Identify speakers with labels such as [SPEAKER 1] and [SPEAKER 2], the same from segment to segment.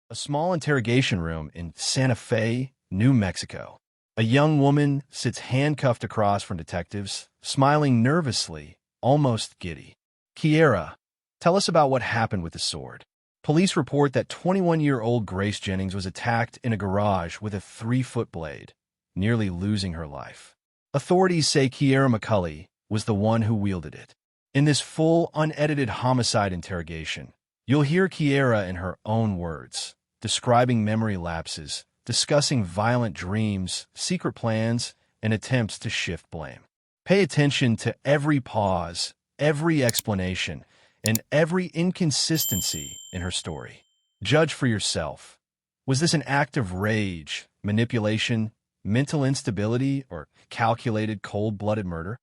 [SPEAKER 1] A small interrogation room in Santa Fe, New Mexico. A young woman sits handcuffed across from detectives, smiling nervously, almost giddy. Kiera, tell us about what happened with the sword. Police report that 21-year-old Grace Jennings was attacked in a garage with a 3-foot blade, nearly losing her life. Authorities say Kiera McCulley was the one who wielded it. In this full, unedited homicide interrogation, you'll hear Kiera in her own words, describing memory lapses, discussing violent dreams, secret plans, and attempts to shift blame. Pay attention to every pause, every explanation, and every inconsistency in her story. Judge for yourself. Was this an act of rage, manipulation, mental instability, or calculated, cold-blooded murder?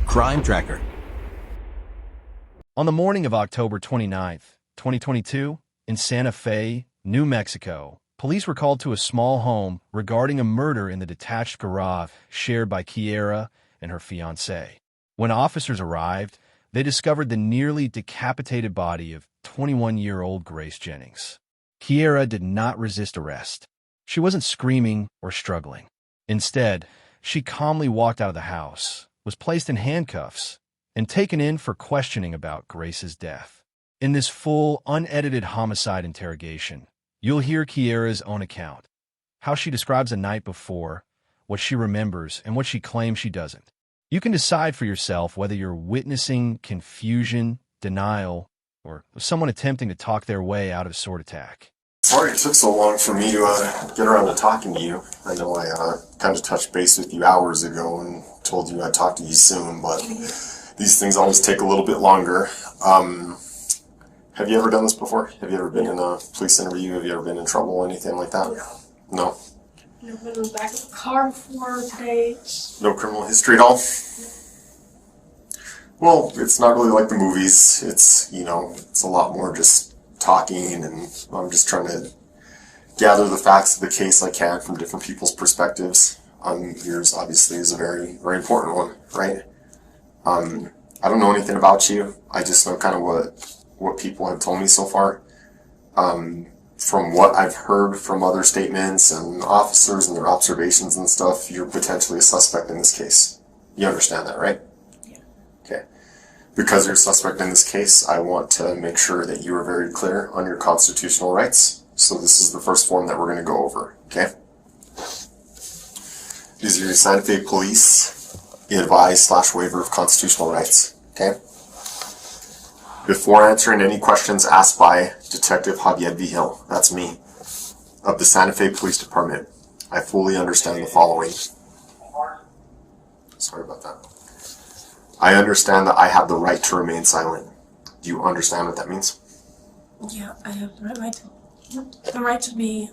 [SPEAKER 2] Crime Tracker.
[SPEAKER 1] On the morning of October 29th, 2022, in Santa Fe, New Mexico, police were called to a small home regarding a murder in the detached garage shared by Kiera and her fiancé. When officers arrived, they discovered the nearly decapitated body of 21-year-old Grace Jennings. Kiera did not resist arrest. She wasn't screaming or struggling. Instead, she calmly walked out of the house, was placed in handcuffs, and taken in for questioning about Grace's death. In this full, unedited homicide interrogation, you'll hear Kiera's own account, how she describes the night before, what she remembers, and what she claims she doesn't. You can decide for yourself whether you're witnessing confusion, denial, or someone attempting to talk their way out of a sword attack.
[SPEAKER 3] Sorry it took so long for me to get around to talking to you. I know I kind of touched base with you hours ago and told you I'd talk to you soon, but these things always take a little bit longer. Have you ever done this before? Have you ever been in a police interview? Have you ever been in trouble, anything like that? No?
[SPEAKER 4] Never been in the back of a car before today.
[SPEAKER 3] No criminal history at all? Well, it's not really like the movies. It's, it's a lot more just talking, and I'm just trying to gather the facts of the case I can from different people's perspectives. Yours obviously is a very, very important one, right? I don't know anything about you. I just know kind of what people have told me so far. From what I've heard from other statements and officers and their observations and stuff, you're potentially a suspect in this case. You understand that, right?
[SPEAKER 4] Yeah.
[SPEAKER 3] Okay. Because you're a suspect in this case, I want to make sure that you are very clear on your constitutional rights. So this is the first form that we're going to go over, okay? These are your Santa Fe Police advise/waiver of constitutional rights, okay? Before answering any questions asked by Detective Javier Vigil, that's me, of the Santa Fe Police Department, I fully understand the following. Sorry about that. I understand that I have the right to remain silent. Do you understand what that means?
[SPEAKER 4] Yeah, I have the right to be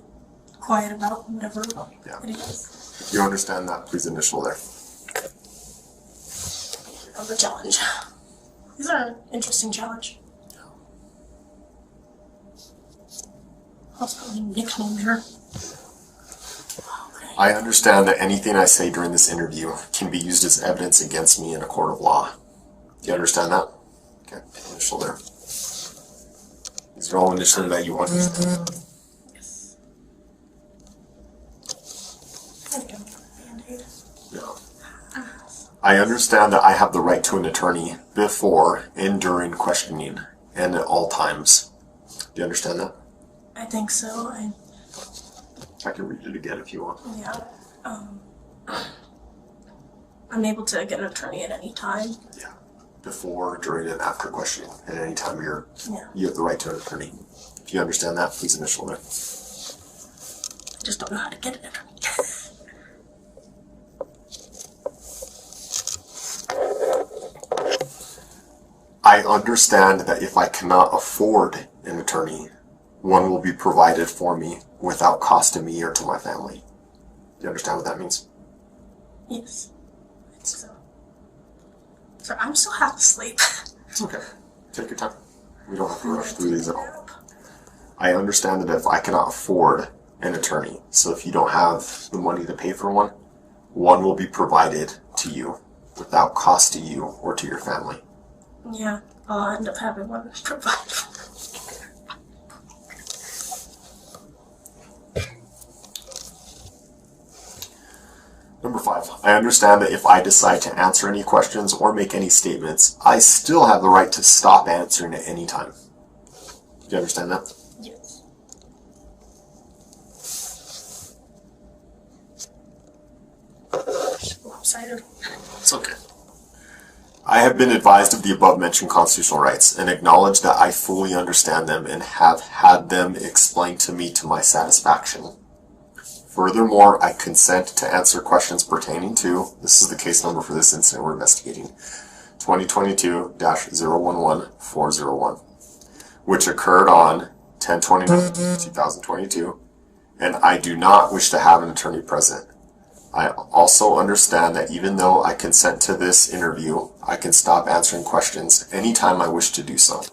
[SPEAKER 4] quiet about whatever it is.
[SPEAKER 3] If you understand that, please initial there.
[SPEAKER 4] Of the challenge. These are an interesting challenge. Also, nickname her.
[SPEAKER 3] I understand that anything I say during this interview can be used as evidence against me in a court of law. Do you understand that? Okay, initial there. These are all initially that you understand.
[SPEAKER 4] Yes.
[SPEAKER 3] Yeah. I understand that I have the right to an attorney before and during questioning and at all times. Do you understand that?
[SPEAKER 4] I think so.
[SPEAKER 3] I can read it again if you want.
[SPEAKER 4] Yeah. I'm able to get an attorney at any time.
[SPEAKER 3] Yeah. Before, during, and after questioning. At any time you have the right to an attorney. If you understand that, please initial there.
[SPEAKER 4] I just don't know how to get an attorney.
[SPEAKER 3] I understand that if I cannot afford an attorney, one will be provided for me without cost to me or to my family. Do you understand what that means?
[SPEAKER 4] Yes. I think so. So I'm still half asleep.
[SPEAKER 3] It's okay. Take your time. We don't have to rush through these at all. I understand that if I cannot afford an attorney, so if you don't have the money to pay for one, one will be provided to you without cost to you or to your family.
[SPEAKER 4] Yeah, I'll end up having one provided.
[SPEAKER 3] Number 5, I understand that if I decide to answer any questions or make any statements, I still have the right to stop answering at any time. Do you understand that?
[SPEAKER 4] Yes. Lopsided.
[SPEAKER 3] It's okay. I have been advised of the above-mentioned constitutional rights and acknowledge that I fully understand them and have had them explained to me to my satisfaction. Furthermore, I consent to answer questions pertaining to, this is the case number for this incident we're investigating, 2022-011401, which occurred on 10/29/2022, and I do not wish to have an attorney present. I also understand that even though I consent to this interview, I can stop answering questions anytime I wish to do so. Do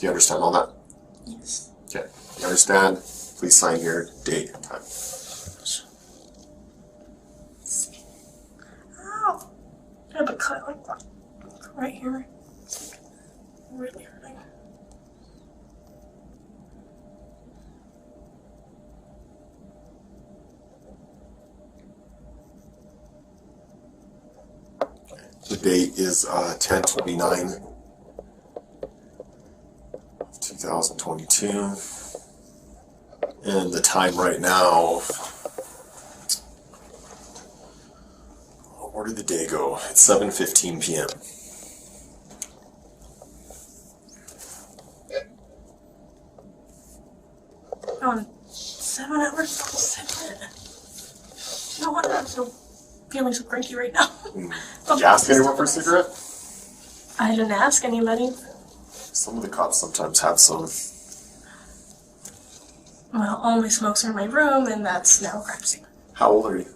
[SPEAKER 3] you understand all that?
[SPEAKER 4] Yes.
[SPEAKER 3] Okay. You understand? Please sign here, date, and time.
[SPEAKER 4] Ow! I have a cut like that. Right here. Really hurting.
[SPEAKER 3] The date is 10/29/2022. And the time right now, where did the day go? It's 7:15 p.m.
[SPEAKER 4] On 7 hours, seven. You know what? I'm so feeling so cranky right now.
[SPEAKER 3] Did you ask anyone for a cigarette?
[SPEAKER 4] I didn't ask anybody.
[SPEAKER 3] Some of the cops sometimes have some.
[SPEAKER 4] Well, all my smokes are in my room, and that's now a crime scene.
[SPEAKER 3] How old are you?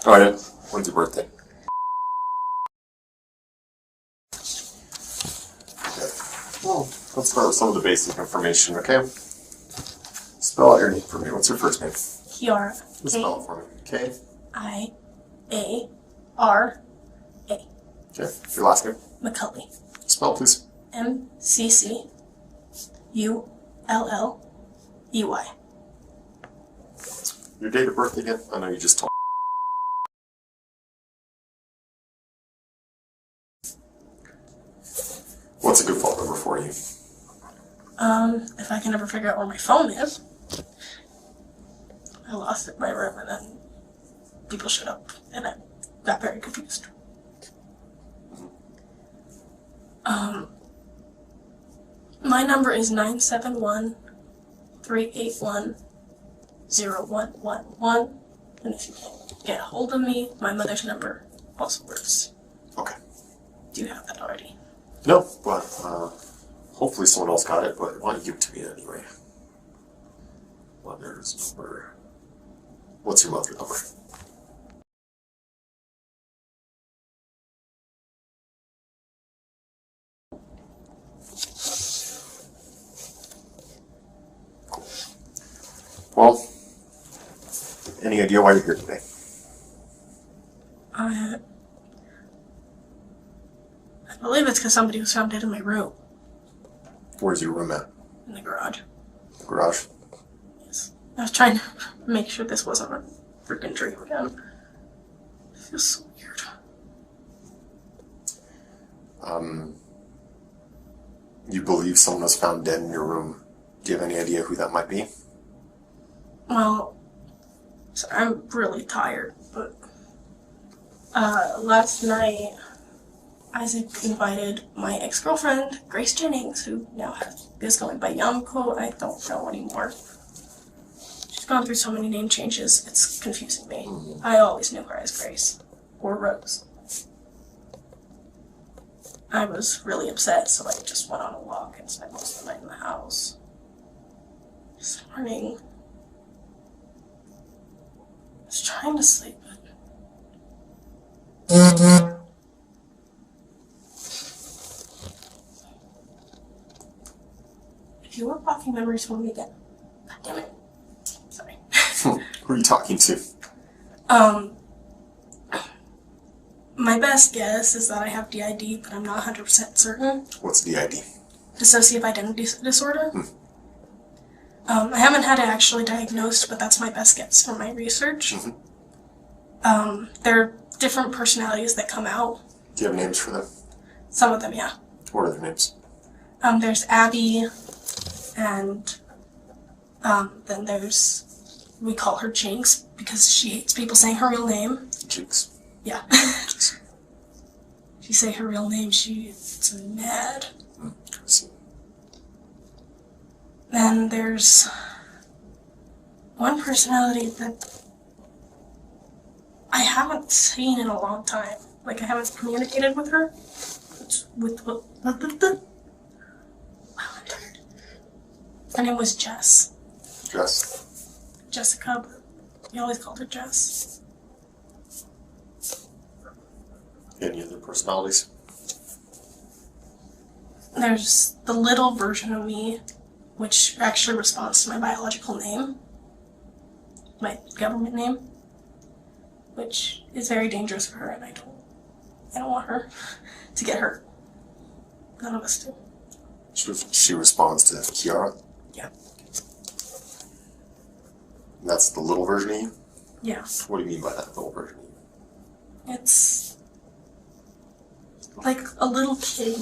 [SPEAKER 3] Oh, yeah. When's your birthday? Okay. Well, let's start with some of the basic information, okay? Spell out your name for me. What's your first name?
[SPEAKER 4] Kiara.
[SPEAKER 3] Spell it for me. K.
[SPEAKER 4] K-I-A-R-A.
[SPEAKER 3] Okay. Your last name?
[SPEAKER 4] McCulley.
[SPEAKER 3] Spell, please.
[SPEAKER 4] M-C-C-U-L-L-E-Y.
[SPEAKER 3] Your date of birth again? I know you just told me. What's a good phone number for you?
[SPEAKER 4] If I can ever figure out where my phone is. I lost it in my room, and then people showed up, and I got very confused. My number is 971-381-0111, and if you can't get a hold of me, my mother's number also works.
[SPEAKER 3] Okay.
[SPEAKER 4] Do you have that already?
[SPEAKER 3] No, but hopefully someone else got it, but why don't you give it to me anyway? Mother's number. What's your mother's number? Well, any idea why you're here today?
[SPEAKER 4] I believe it's because somebody was found dead in my room.
[SPEAKER 3] Where's your room at?
[SPEAKER 4] In the garage.
[SPEAKER 3] The garage?
[SPEAKER 4] Yes. I was trying to make sure this wasn't a freaking dream again. It feels so weird.
[SPEAKER 3] You believe someone was found dead in your room. Do you have any idea who that might be?
[SPEAKER 4] Well, so I'm really tired, but last night Isaac invited my ex-girlfriend, Grace Jennings, who now is going by Yamko. I don't know anymore. She's gone through so many name changes, it's confusing me. I always knew her as Grace, or Rose. I was really upset, so I just went on a walk and spent most of the night in the house. This morning, I was trying to sleep, but if you were blocking memories for me again, God damn it. Sorry.
[SPEAKER 3] Who are you talking to?
[SPEAKER 4] My best guess is that I have DID, but I'm not 100% certain.
[SPEAKER 3] What's DID?
[SPEAKER 4] dissociative identity disorder. I haven't had it actually diagnosed, but that's my best guess from my research. There are different personalities that come out.
[SPEAKER 3] Do you have names for them?
[SPEAKER 4] Some of them, yeah.
[SPEAKER 3] What are their names?
[SPEAKER 4] There's Abby, and then there's, we call her Jinx because she hates people saying her real name.
[SPEAKER 3] Jinx.
[SPEAKER 4] Yeah. If you say her real name, she gets mad.
[SPEAKER 3] I see.
[SPEAKER 4] Then there's one personality that I haven't seen in a long time. Like, I haven't communicated with her. Wow, I'm tired. Her name was Jess.
[SPEAKER 3] Jess.
[SPEAKER 4] Jessica, but we always called her Jess.
[SPEAKER 3] Any other personalities?
[SPEAKER 4] There's the little version of me, which actually responds to my biological name, my government name, which is very dangerous for her, and I don't want her to get hurt. None of us do.
[SPEAKER 3] She responds to Kiara?
[SPEAKER 4] Yeah.
[SPEAKER 3] And that's the little version of you?
[SPEAKER 4] Yeah.
[SPEAKER 3] What do you mean by that little version of you?
[SPEAKER 4] It's like a little kid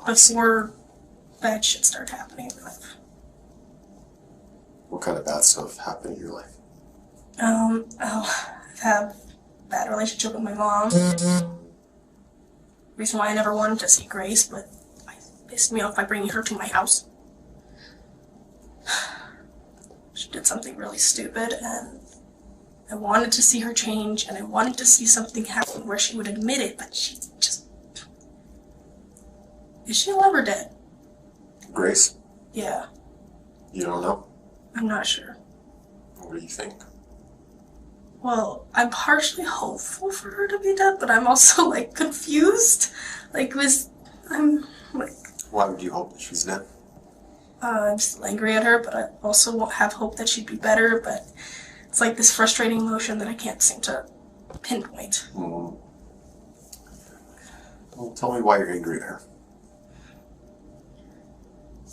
[SPEAKER 4] before bad shit started happening in my life.
[SPEAKER 3] What kind of bad stuff happened in your life?
[SPEAKER 4] I've had a bad relationship with my mom. Reason why I never wanted to see Grace, but it pissed me off by bringing her to my house. She did something really stupid, and I wanted to see her change, and I wanted to see something happen where she would admit it, but she just... Is she alive or dead?
[SPEAKER 3] Grace?
[SPEAKER 4] Yeah,
[SPEAKER 3] You don't know?
[SPEAKER 4] I'm not sure.
[SPEAKER 3] What do you think?
[SPEAKER 4] Well, I'm partially hopeful for her to be dead, but I'm also, like, confused. I'm
[SPEAKER 3] Why would you hope that she's dead?
[SPEAKER 4] I'm still angry at her, but I also have hope that she'd be better, but it's like this frustrating emotion that I can't seem to pinpoint.
[SPEAKER 3] Well, tell me why you're angry at her.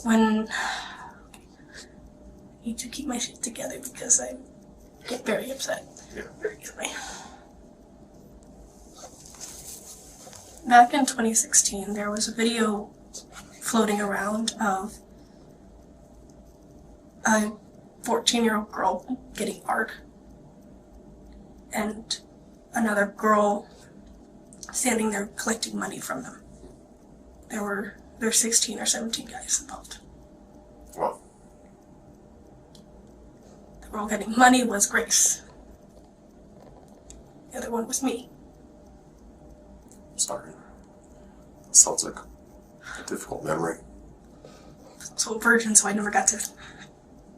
[SPEAKER 4] When I need to keep my shit together because I get very upset very easily. Back in 2016, there was a video floating around of a 14-year-old girl getting art and another girl standing there collecting money from them. There were 16 or 17 guys involved.
[SPEAKER 3] Well,
[SPEAKER 4] The girl getting money was Grace. The other one was me.
[SPEAKER 3] I'm sorry. Sounds like a difficult memory.
[SPEAKER 4] I was also a virgin, so I never got to...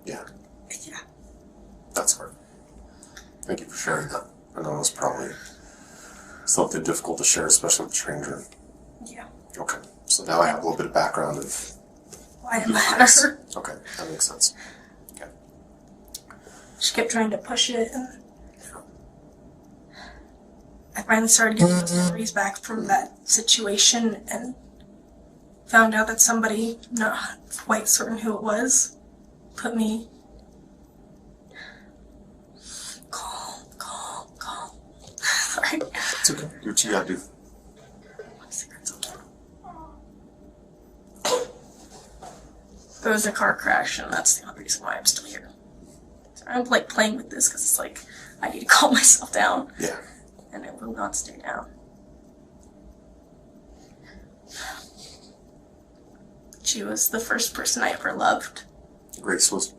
[SPEAKER 3] Yeah,
[SPEAKER 4] Yeah.
[SPEAKER 3] that's hard. Thank you for sharing that. I know it's probably something difficult to share, especially with a stranger.
[SPEAKER 4] Yeah.
[SPEAKER 3] Okay, so now I have a little bit of background of...
[SPEAKER 4] Why am I mad at her?
[SPEAKER 3] Okay, that makes sense. Okay.
[SPEAKER 4] She kept trying to push it, and I finally started getting those memories back from that situation and found out that somebody, not quite certain who it was, put me... Calm. Sorry.
[SPEAKER 3] It's okay. Do what you gotta do.
[SPEAKER 4] My cigarette's okay. There was a car crash, and that's the only reason why I'm still here. So I'm like playing with this because it's like I need to calm myself down,
[SPEAKER 3] Yeah.
[SPEAKER 4] and I will not stay down. She was the first person I ever loved,
[SPEAKER 3] Grace was...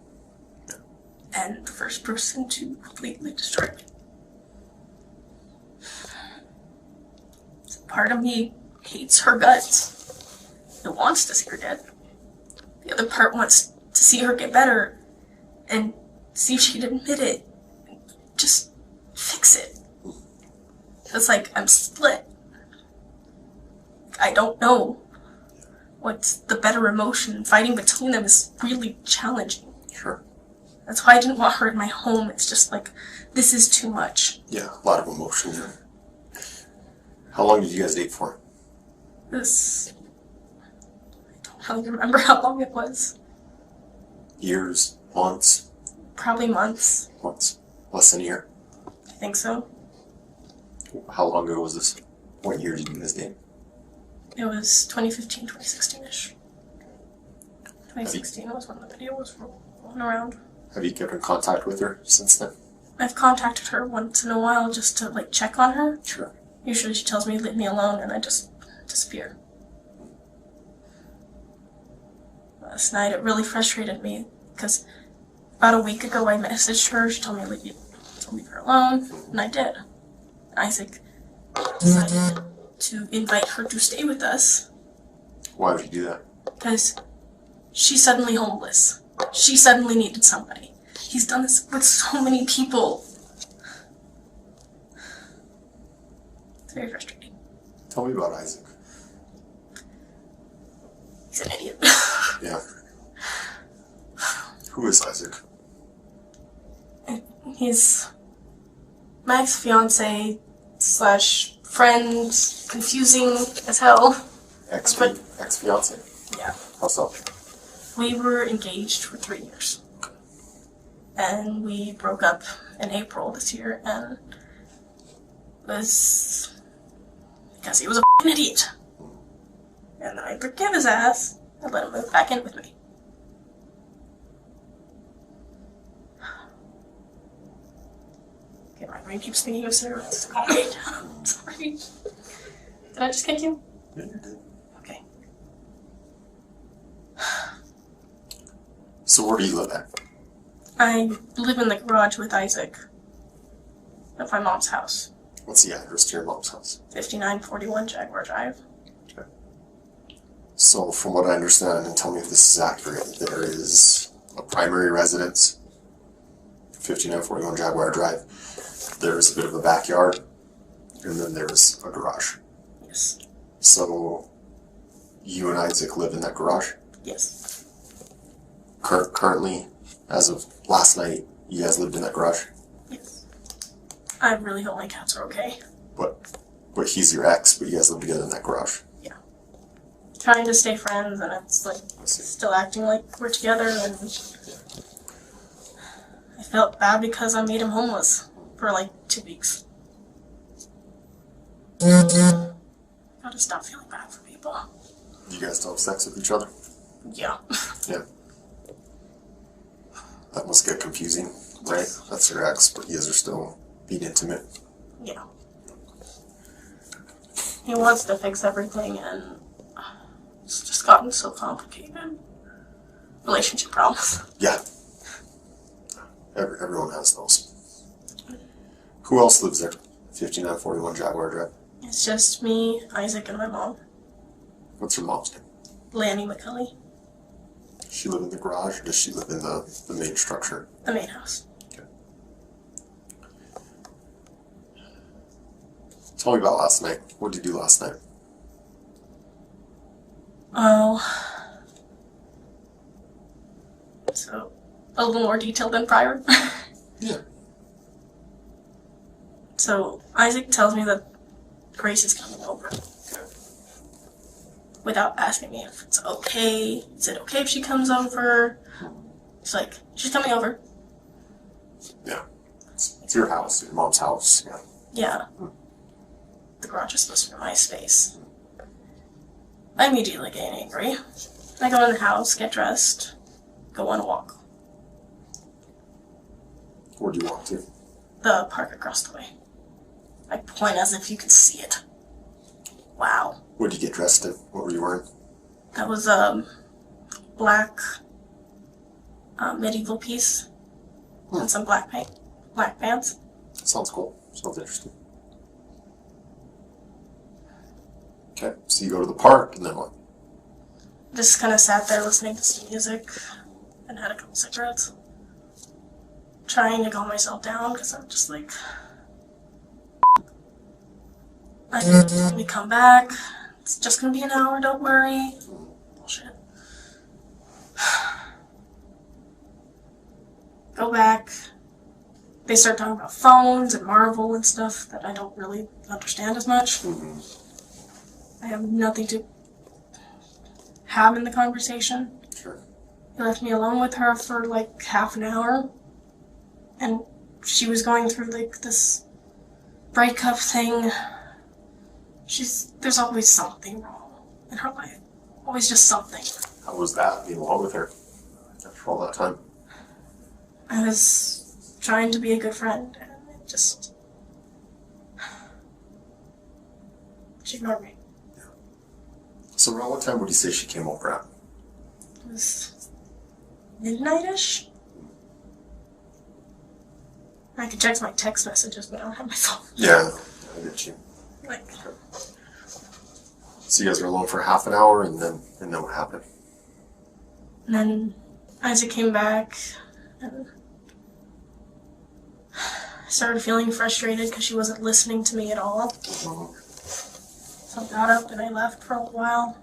[SPEAKER 4] and the first person to completely destroy me. So part of me hates her guts. It wants to see her dead. The other part wants to see her get better and see if she can admit it. Just fix it. It's like I'm split. I don't know what's the better emotion. Fighting between them is really challenging.
[SPEAKER 3] Sure.
[SPEAKER 4] That's why I didn't want her in my home. It's just like, this is too much.
[SPEAKER 3] Yeah, a lot of emotion there. How long did you guys date for?
[SPEAKER 4] This... I don't don't even remember how long it was.
[SPEAKER 3] Years? Months?
[SPEAKER 4] Probably months.
[SPEAKER 3] Months. Less than a year?
[SPEAKER 4] I think so.
[SPEAKER 3] How long ago was this? What year did you guys date?
[SPEAKER 4] It was 2015, 2016-ish. 2016 was when the video was rolling around.
[SPEAKER 3] Have you kept in contact with her since then?
[SPEAKER 4] I've contacted her once in a while just to, like, check on her.
[SPEAKER 3] Sure.
[SPEAKER 4] Usually she tells me, leave me alone, and I just disappear. Last night it really frustrated me, because about a week ago I messaged her, she told me to leave her alone, and I did. Isaac decided to invite her to stay with us.
[SPEAKER 3] Why would you do that?
[SPEAKER 4] Because she's suddenly homeless. She suddenly needed somebody. He's done this with so many people. It's very frustrating.
[SPEAKER 3] Tell me about Isaac.
[SPEAKER 4] He's an idiot.
[SPEAKER 3] Yeah. Who is Isaac?
[SPEAKER 4] He's my ex-fiance / friend, confusing as hell.
[SPEAKER 3] Ex-fiance?
[SPEAKER 4] Yeah.
[SPEAKER 3] How so?
[SPEAKER 4] We were engaged for 3 years. And we broke up in April this year, and it was because he was a f***ing idiot. And then I forgive his ass and let him move back in with me. Okay, my brain keeps thinking of cigarettes. Calm me down. Sorry. Did I just kick you?
[SPEAKER 3] Yeah, you did.
[SPEAKER 4] Okay.
[SPEAKER 3] So where do you live at?
[SPEAKER 4] I live in the garage with Isaac at my mom's house.
[SPEAKER 3] What's the address to your mom's house?
[SPEAKER 4] 5941 Jaguar Drive.
[SPEAKER 3] Okay. So from what I understand, and tell me if this is accurate, there is a primary residence, 5941 Jaguar Drive. There's a bit of a backyard, and then there's a garage.
[SPEAKER 4] Yes.
[SPEAKER 3] So you and Isaac live in that garage?
[SPEAKER 4] Yes.
[SPEAKER 3] Currently, as of last night, you guys lived in that garage?
[SPEAKER 4] Yes. I really hope my cats are okay.
[SPEAKER 3] But he's your ex, but you guys live together in that garage?
[SPEAKER 4] Yeah. Trying to stay friends, and it's like
[SPEAKER 3] I see.
[SPEAKER 4] still acting like we're together, and I felt bad because I made him homeless for like 2 weeks. Gotta stop feeling bad for people.
[SPEAKER 3] You guys still have sex with each other?
[SPEAKER 4] Yeah.
[SPEAKER 3] Yeah. That must get confusing, right? That's your ex, but you guys are still being intimate.
[SPEAKER 4] Yeah. He wants to fix everything, and it's just gotten so complicated. Relationship problems.
[SPEAKER 3] Yeah. Everyone has those. Who else lives there? 5941 Jaguar Drive.
[SPEAKER 4] It's just me, Isaac, and my mom,
[SPEAKER 3] What's your mom's name?
[SPEAKER 4] Lanny McCulley,
[SPEAKER 3] Does she live in the garage, or does she live in the main structure?
[SPEAKER 4] the main house.
[SPEAKER 3] Okay. Tell me about last night. What did you do last night?
[SPEAKER 4] Oh. So, a little more detailed than prior.
[SPEAKER 3] Yeah.
[SPEAKER 4] So, Isaac tells me that Grace is coming over. Without asking me if it's okay. Is it okay if she comes over? He's like, she's coming over.
[SPEAKER 3] Yeah. It's your house, your mom's house. Yeah.
[SPEAKER 4] Yeah. The garage is supposed to be my space. I immediately get angry. I go in the house, get dressed, go on a walk.
[SPEAKER 3] Where do you walk to?
[SPEAKER 4] The park across the way. I point as if you could see it. Wow.
[SPEAKER 3] What did you get dressed in? What were you wearing?
[SPEAKER 4] That was black medieval piece and some black pants.
[SPEAKER 3] Sounds cool. Sounds interesting. Okay, so you go to the park, and then what?
[SPEAKER 4] Just kind of sat there listening to some music and had a couple cigarettes. Trying to calm myself down because I'm just like, I think let me come back. It's just gonna be an hour, don't worry. Bullshit. Go back. They start talking about phones and Marvel and stuff that I don't really understand as much. I have nothing to having the conversation.
[SPEAKER 3] Sure.
[SPEAKER 4] He left me alone with her for like half an hour. And she was going through like this breakup thing. There's always something wrong in her life. Always just something.
[SPEAKER 3] How was that, being alone with her after all that time?
[SPEAKER 4] I was trying to be a good friend, and it just... She ignored me.
[SPEAKER 3] Yeah. So around what time would you say she came over at?
[SPEAKER 4] It was midnight-ish. I could check my text messages, but I don't have my phone.
[SPEAKER 3] Yeah, I get you.
[SPEAKER 4] Like,
[SPEAKER 3] So you guys were alone for half an hour, and then what happened?
[SPEAKER 4] and then Isaac came back, and I started feeling frustrated because she wasn't listening to me at all.
[SPEAKER 3] Mhm.
[SPEAKER 4] So I got up and I left for a while.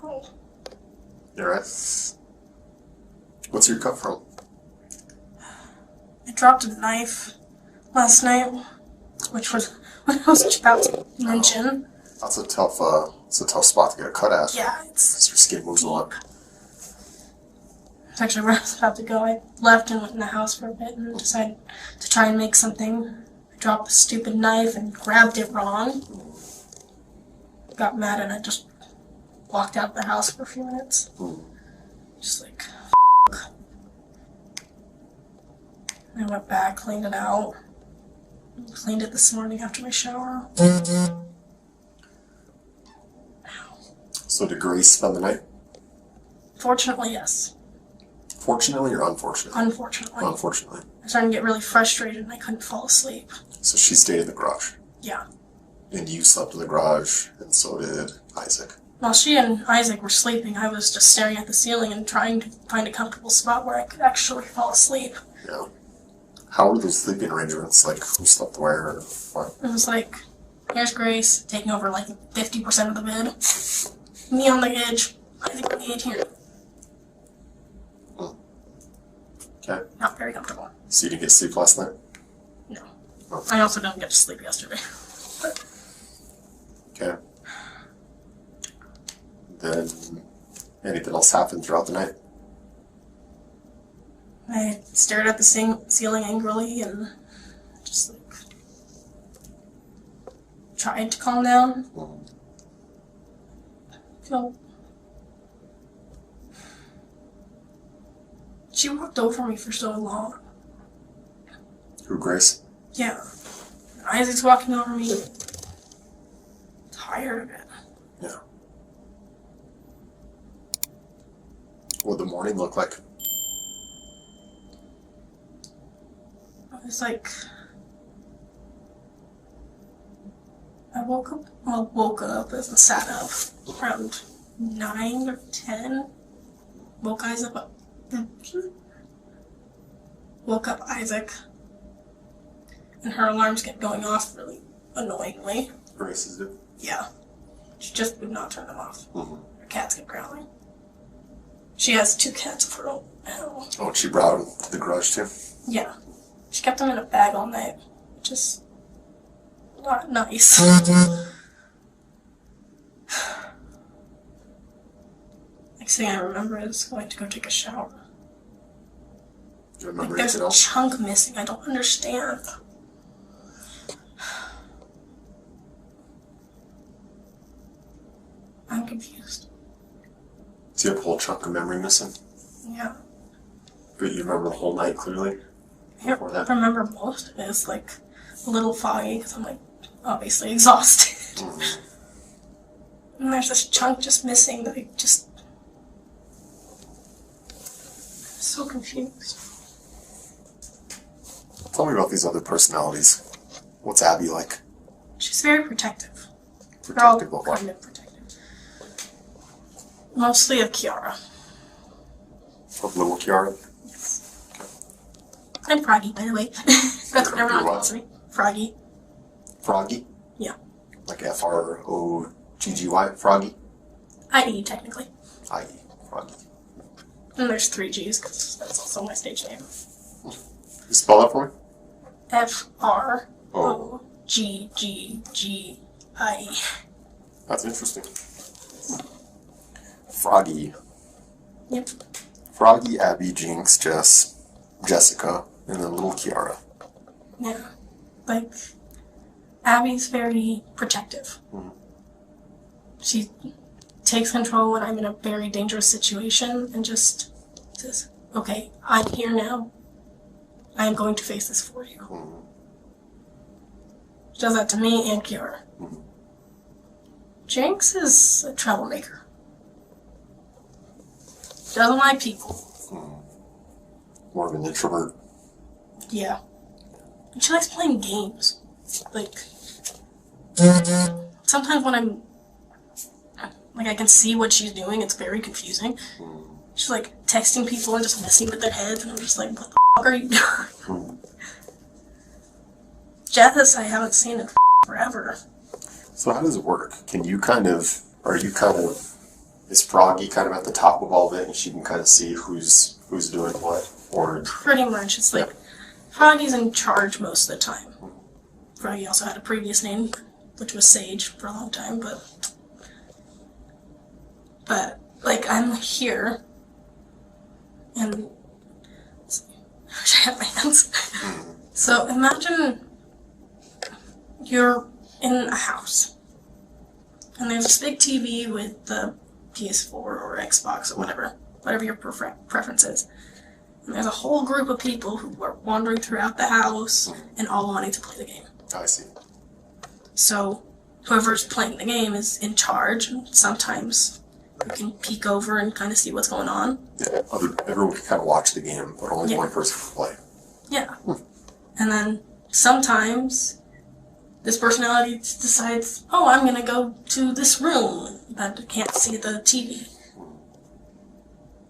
[SPEAKER 4] Ow.
[SPEAKER 3] You alright? What's your cut from?
[SPEAKER 4] I dropped a knife last night, which was what I was just about to mention.
[SPEAKER 3] That's a tough spot to get a cut at.
[SPEAKER 4] Yeah, it's
[SPEAKER 3] Because your skin moves a lot.
[SPEAKER 4] actually where I was about to go. I left and went in the house for a bit and decided to try and make something. I dropped the stupid knife and grabbed it wrong. Got mad and I just walked out of the house for a few minutes. Just like, f***. I went back, cleaned it out. Cleaned it this morning after my shower.
[SPEAKER 3] So did Grace spend the night?
[SPEAKER 4] Fortunately, yes.
[SPEAKER 3] Fortunately or unfortunately?
[SPEAKER 4] Unfortunately.
[SPEAKER 3] Unfortunately.
[SPEAKER 4] I was starting to get really frustrated and I couldn't fall asleep.
[SPEAKER 3] So she stayed in the garage.
[SPEAKER 4] Yeah.
[SPEAKER 3] And you slept in the garage, and so did Isaac.
[SPEAKER 4] While she and Isaac were sleeping, I was just staring at the ceiling and trying to find a comfortable spot where I could actually fall asleep.
[SPEAKER 3] Yeah. How were those sleeping arrangements? Like, who slept where or what?
[SPEAKER 4] It was like, here's Grace taking over like 50% of the bed. Me on the edge, Isaac on the edge here.
[SPEAKER 3] Okay.
[SPEAKER 4] Not very comfortable.
[SPEAKER 3] So you didn't get sleep last night?
[SPEAKER 4] No.
[SPEAKER 3] Oh.
[SPEAKER 4] I also didn't get to sleep yesterday.
[SPEAKER 3] Okay. Then anything else happened throughout the night?
[SPEAKER 4] I stared at the ceiling angrily and just like tried to calm down. So she walked over me for so long.
[SPEAKER 3] Who, Grace?
[SPEAKER 4] Yeah. Isaac's walking over me. Tired of it.
[SPEAKER 3] Yeah. What'd the morning look like?
[SPEAKER 4] I was like, I woke up and sat up around 9 or 10. Woke up Isaac. And her alarms kept going off really annoyingly.
[SPEAKER 3] Grace's did?
[SPEAKER 4] Yeah. She just would not turn them off.
[SPEAKER 3] Mm-hmm.
[SPEAKER 4] Her cats kept growling. She has 2 cats of her own.
[SPEAKER 3] Oh, and she brought them to the garage too?
[SPEAKER 4] Yeah. She kept them in a bag all night. Just not nice. Next thing I remember is going to go take a shower.
[SPEAKER 3] Do you remember
[SPEAKER 4] There's
[SPEAKER 3] anything
[SPEAKER 4] a
[SPEAKER 3] else?
[SPEAKER 4] chunk missing. I don't understand. I'm confused.
[SPEAKER 3] Do you have a whole chunk of memory missing?
[SPEAKER 4] Yeah.
[SPEAKER 3] But you remember the whole night clearly?
[SPEAKER 4] I don't remember most of it. It's like a little foggy because I'm like obviously exhausted.
[SPEAKER 3] Mm-hmm.
[SPEAKER 4] And there's this chunk just missing that I just... I'm so confused.
[SPEAKER 3] Tell me about these other personalities. What's Abby like?
[SPEAKER 4] She's very protective. They're all
[SPEAKER 3] Protective of what?
[SPEAKER 4] kind of protective. Mostly of Kiara.
[SPEAKER 3] Of little Kiara?
[SPEAKER 4] Yes. I'm Froggy, by the way. That's what everyone
[SPEAKER 3] You're what?
[SPEAKER 4] calls me. Froggy.
[SPEAKER 3] Froggy?
[SPEAKER 4] Yeah.
[SPEAKER 3] Like Froggy? Froggy?
[SPEAKER 4] I.E. technically.
[SPEAKER 3] I.E. Froggy.
[SPEAKER 4] And there's 3 G's because that's also my stage name.
[SPEAKER 3] You spell that for me?
[SPEAKER 4] Froggie.
[SPEAKER 3] That's interesting. Froggy.
[SPEAKER 4] Yep.
[SPEAKER 3] Froggy, Abby, Jinx, Jess, Jessica, and then little Kiara.
[SPEAKER 4] Yeah. Like, Abby's very protective.
[SPEAKER 3] Mm-hmm.
[SPEAKER 4] She takes control when I'm in a very dangerous situation and just says, okay, I'm here now. I am going to face this for you.
[SPEAKER 3] Mm-hmm.
[SPEAKER 4] She does that to me and Kiara.
[SPEAKER 3] Mm-hmm.
[SPEAKER 4] Jinx is a troublemaker. Doesn't like people.
[SPEAKER 3] Mm-hmm. More of an introvert.
[SPEAKER 4] Yeah. And she likes playing games. Like, sometimes when I'm, like, I can see what she's doing, it's very confusing.
[SPEAKER 3] Mm-hmm.
[SPEAKER 4] She's like texting people and just messing with their heads, and I'm just like, what the fuck are you doing?
[SPEAKER 3] Mm-hmm.
[SPEAKER 4] Jethis, I haven't seen in forever.
[SPEAKER 3] So how does it work? Is Froggy kind of at the top of all of it and she can kind of see who's doing what? Or
[SPEAKER 4] Pretty much. It's like, Froggy's in charge most of the time. Froggy also had a previous name, which was Sage for a long time, but like, I'm here, and I wish I had my hands. So imagine you're in a house, and there's this big TV with the PS4 or Xbox or whatever your preference is. And there's a whole group of people who are wandering throughout the house and all wanting to play the game.
[SPEAKER 3] I see.
[SPEAKER 4] So whoever's playing the game is in charge, and sometimes you can peek over and kind of see what's going on.
[SPEAKER 3] Yeah, everyone can kind of watch the game, but only
[SPEAKER 4] Yeah.
[SPEAKER 3] one person can play.
[SPEAKER 4] Yeah. And then sometimes this personality decides, oh, I'm going to go to this room that can't see the TV.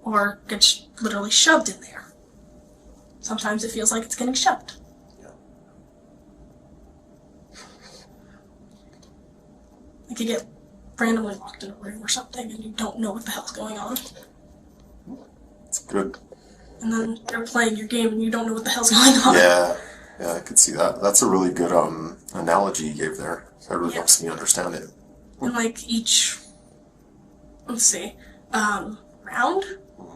[SPEAKER 4] Or gets literally shoved in there. Sometimes it feels like it's getting shoved.
[SPEAKER 3] Yeah.
[SPEAKER 4] Like you get randomly locked in a room or something and you don't know what the hell's going on.
[SPEAKER 3] It's good.
[SPEAKER 4] And then you're playing your game and you don't know what the hell's going on.
[SPEAKER 3] Yeah, I could see that. That's a really good analogy you gave there. That really helps me understand it.
[SPEAKER 4] And like each, round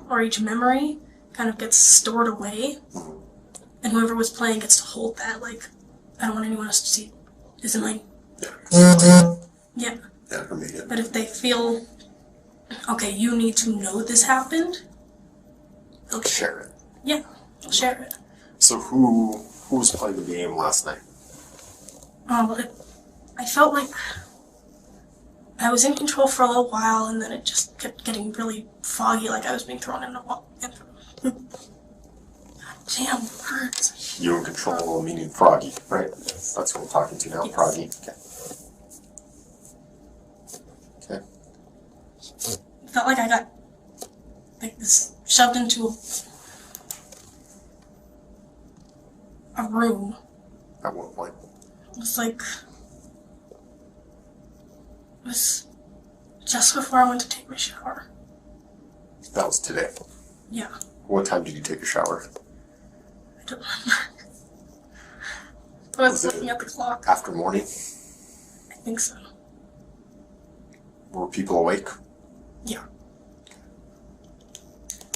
[SPEAKER 4] or each memory kind of gets stored away. And whoever was playing gets to hold that. Like, I don't want anyone else to see. Is it mine?
[SPEAKER 3] Yeah.
[SPEAKER 4] Yeah.
[SPEAKER 3] Yeah, for me, yeah.
[SPEAKER 4] But if they feel, okay, you need to know this happened, they'll
[SPEAKER 3] Share it.
[SPEAKER 4] Yeah, they'll share it.
[SPEAKER 3] So who was playing the game last night?
[SPEAKER 4] I felt like I was in control for a little while, and then it just kept getting really foggy, like I was being thrown in a wall. Damn words.
[SPEAKER 3] You in control, meaning Froggy, right? That's what we're talking to now,
[SPEAKER 4] Yes.
[SPEAKER 3] Froggy. Okay.
[SPEAKER 4] It felt like I got like this shoved into a room.
[SPEAKER 3] At one point.
[SPEAKER 4] It was like, it was just before I went to take my shower.
[SPEAKER 3] That was today.
[SPEAKER 4] Yeah,
[SPEAKER 3] What time did you take a shower?
[SPEAKER 4] I don't remember. I was
[SPEAKER 3] Was it-
[SPEAKER 4] looking at the clock.
[SPEAKER 3] After morning?
[SPEAKER 4] I think so.
[SPEAKER 3] Were people awake?
[SPEAKER 4] Yeah.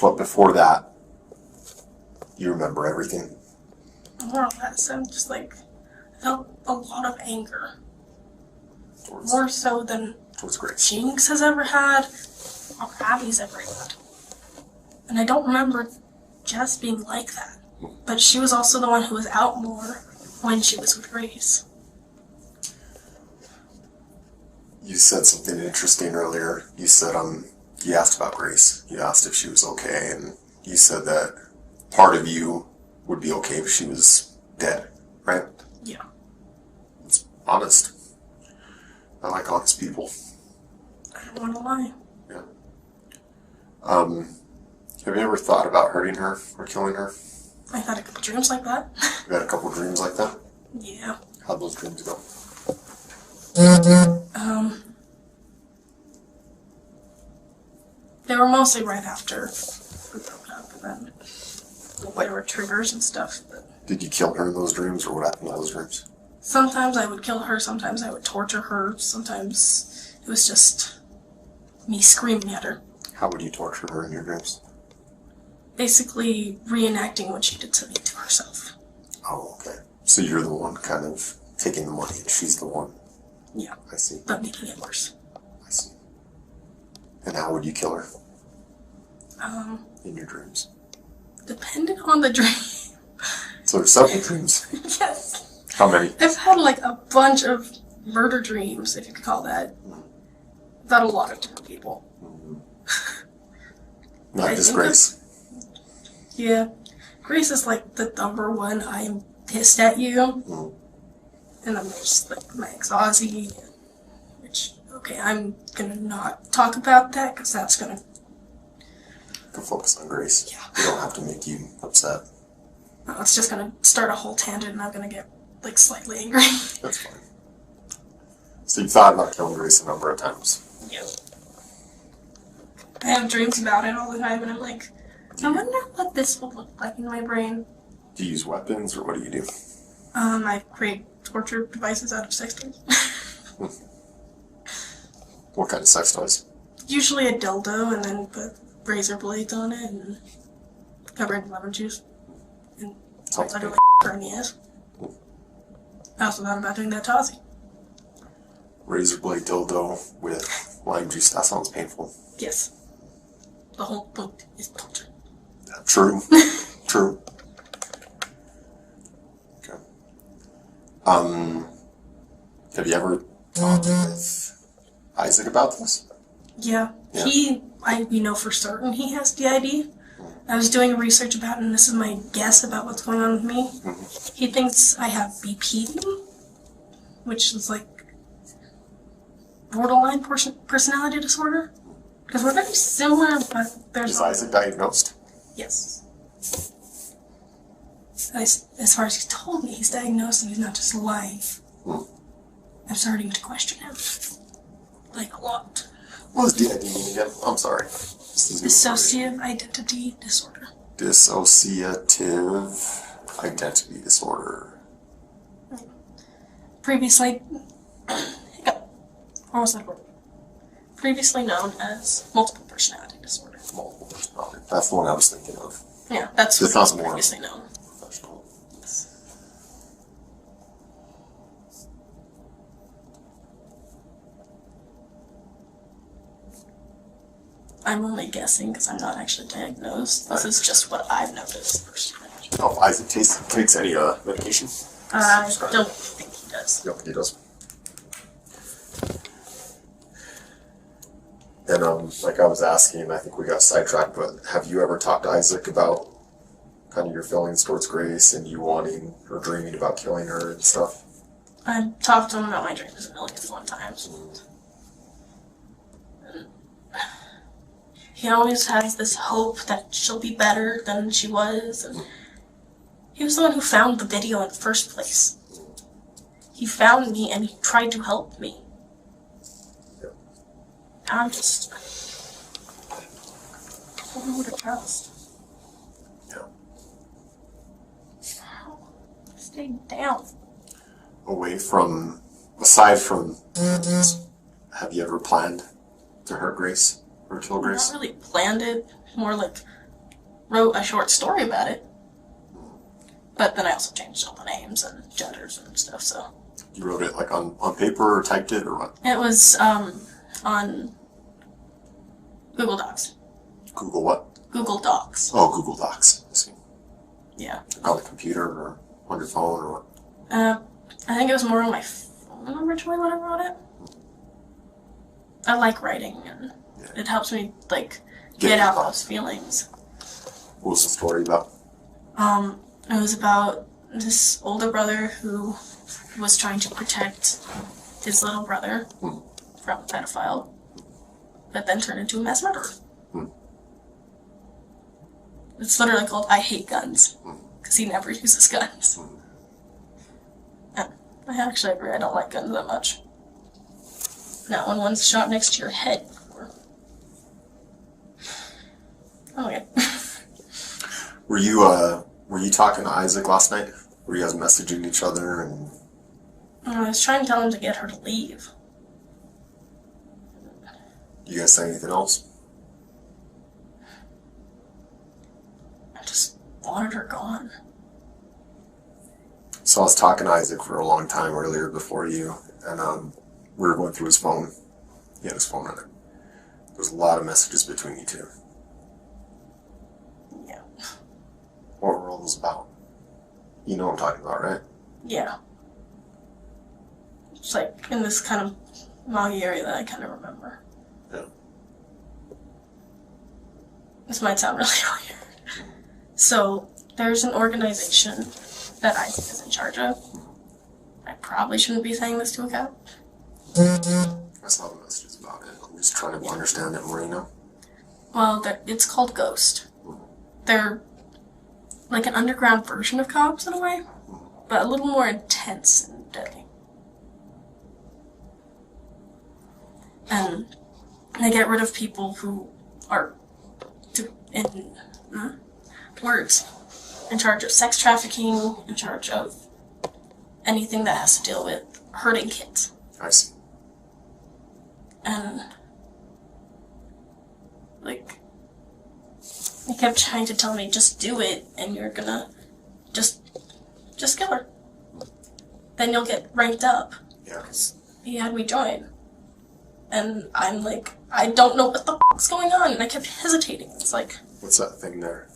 [SPEAKER 3] But before that, you remember everything?
[SPEAKER 4] More or less, I'm just like, I felt a lot of anger.
[SPEAKER 3] Towards
[SPEAKER 4] More so than
[SPEAKER 3] Grace.
[SPEAKER 4] Jinx has ever had, or Abby's ever had. And I don't remember Jess being like that. But she was also the one who was out more when she was with Grace.
[SPEAKER 3] You said something interesting earlier. You said, you asked about Grace. You asked if she was okay, and you said that part of you would be okay if she was dead, right?
[SPEAKER 4] Yeah.
[SPEAKER 3] It's honest. I like honest people.
[SPEAKER 4] I don't want to lie.
[SPEAKER 3] Yeah. Have you ever thought about hurting her or killing her?
[SPEAKER 4] I've had a couple dreams like that.
[SPEAKER 3] You had a couple dreams like that?
[SPEAKER 4] Yeah.
[SPEAKER 3] How'd those dreams go?
[SPEAKER 4] They were mostly right after we broke up, and then there were triggers and stuff. But
[SPEAKER 3] Did you kill her in those dreams, or what happened in those dreams?
[SPEAKER 4] sometimes I would kill her, sometimes I would torture her, sometimes it was just me screaming at her.
[SPEAKER 3] How would you torture her in your dreams?
[SPEAKER 4] Basically reenacting what she did to me to herself.
[SPEAKER 3] Oh, okay. So you're the one kind of taking the money and she's the one.
[SPEAKER 4] Yeah.
[SPEAKER 3] I see.
[SPEAKER 4] But making it worse.
[SPEAKER 3] I see. And how would you kill her? In your dreams?
[SPEAKER 4] Depending on the dream.
[SPEAKER 3] So there's several dreams.
[SPEAKER 4] Yes.
[SPEAKER 3] How many?
[SPEAKER 4] I've had like a bunch of murder dreams, if you could call that. About a lot of different people.
[SPEAKER 3] Not just Grace.
[SPEAKER 4] Yeah. Grace is like the number one. I am pissed at you. And then there's like my ex Ozzy, which, okay, I'm gonna not talk about that because that's gonna
[SPEAKER 3] Go focus on Grace.
[SPEAKER 4] Yeah.
[SPEAKER 3] We don't have to make you upset.
[SPEAKER 4] No, it's just gonna start a whole tangent and I'm gonna get like slightly angry.
[SPEAKER 3] That's fine. So you've thought about killing Grace a number of times.
[SPEAKER 4] Yeah. I have dreams about it all the time and I'm like, I wonder what this will look like in my brain.
[SPEAKER 3] Do you use weapons or what do you do?
[SPEAKER 4] I create torture devices out of sex toys.
[SPEAKER 3] What kind of sex toys?
[SPEAKER 4] Usually a dildo and then put razor blades on it and cover it in lemon juice. And
[SPEAKER 3] Sounds
[SPEAKER 4] literally
[SPEAKER 3] good.
[SPEAKER 4] her in the ass. I also thought about doing that to Ozzy.
[SPEAKER 3] Razor blade dildo with lime juice. That sounds painful.
[SPEAKER 4] Yes. The whole point is torture.
[SPEAKER 3] True. True. Okay. Have you ever talked with Isaac about this?
[SPEAKER 4] Yeah.
[SPEAKER 3] Yeah.
[SPEAKER 4] We know for certain he has DID. I was doing research about it, and this is my guess about what's going on with me. He thinks I have BPD, which is like borderline personality disorder. Because we're very similar, but there's...
[SPEAKER 3] Is Isaac diagnosed?
[SPEAKER 4] Yes. As far as he's told me, he's diagnosed and he's not just lying. I'm starting to question him. Like, a lot.
[SPEAKER 3] What does DID mean again? I'm sorry.
[SPEAKER 4] Dissociative identity disorder.
[SPEAKER 3] Dissociative identity disorder.
[SPEAKER 4] Previously... Almost like previously known as multiple personality disorder.
[SPEAKER 3] Multiple personality. That's the one I was thinking of.
[SPEAKER 4] Yeah, that's
[SPEAKER 3] This
[SPEAKER 4] what was
[SPEAKER 3] sounds more
[SPEAKER 4] previously known.
[SPEAKER 3] professional.
[SPEAKER 4] I'm only guessing because I'm not actually diagnosed. This is just what I've noticed personally.
[SPEAKER 3] Oh, Isaac takes any medication?
[SPEAKER 4] I don't think he does.
[SPEAKER 3] Yep, he does. And like I was asking, I think we got sidetracked, but have you ever talked to Isaac about kind of your feelings towards Grace and you wanting or dreaming about killing her and stuff?
[SPEAKER 4] I've talked to him about my dreams a million times. He always has this hope that she'll be better than she was. And he was the one who found the video in the first place. He found me and he tried to help me.
[SPEAKER 3] Yep.
[SPEAKER 4] I'm just... I don't know who to trust.
[SPEAKER 3] Yeah.
[SPEAKER 4] Stay down.
[SPEAKER 3] Aside from, have you ever planned to hurt Grace or kill Grace?
[SPEAKER 4] Not really planned it, more like wrote a short story about it. But then I also changed all the names and genders and stuff, so.
[SPEAKER 3] You wrote it like on paper or typed it or what?
[SPEAKER 4] It was on Google Docs.
[SPEAKER 3] Google what?
[SPEAKER 4] Google Docs.
[SPEAKER 3] Oh, Google Docs. I see.
[SPEAKER 4] Yeah.
[SPEAKER 3] Like on the computer or on your phone or what?
[SPEAKER 4] I think it was more on my phone originally when I wrote it. I like writing and it helps me like get out those feelings.
[SPEAKER 3] What was the story about?
[SPEAKER 4] It was about this older brother who was trying to protect his little brother from a pedophile, but then turned into a mass murderer. It's literally called I Hate Guns, because he never uses guns. I actually agree, I don't like guns that much. Not when one's shot next to your head before. Oh, yeah.
[SPEAKER 3] Were you talking to Isaac last night? Were you guys messaging each other and...
[SPEAKER 4] I was trying to tell him to get her to leave.
[SPEAKER 3] You guys say anything else?
[SPEAKER 4] just wanted her gone.
[SPEAKER 3] So I was talking to Isaac for a long time earlier before you, and we were going through his phone. He had his phone on it. There's a lot of messages between you two.
[SPEAKER 4] Yeah.
[SPEAKER 3] What were all those about? You know what I'm talking about, right?
[SPEAKER 4] Yeah. It's like in this kind of moggy area that I kind of remember.
[SPEAKER 3] Yeah.
[SPEAKER 4] This might sound really weird. So, there's an organization that Isaac is in charge of. I probably shouldn't be saying this to a guy.
[SPEAKER 3] I saw the messages about it. I'm just trying to understand it more, you know?
[SPEAKER 4] Well, it's called Ghost. They're like an underground version of cops in a way, but a little more intense and deadly. And they get rid of people who are, in words, in charge of sex trafficking, in charge of anything that has to deal with hurting kids.
[SPEAKER 3] I see.
[SPEAKER 4] And, like, he kept trying to tell me, just do it, and you're gonna just kill her. Then you'll get ranked up.
[SPEAKER 3] Yeah.
[SPEAKER 4] He had me join. And I'm like, I don't know what the fuck's going on, and I kept hesitating. It's like...
[SPEAKER 3] What's that thing there?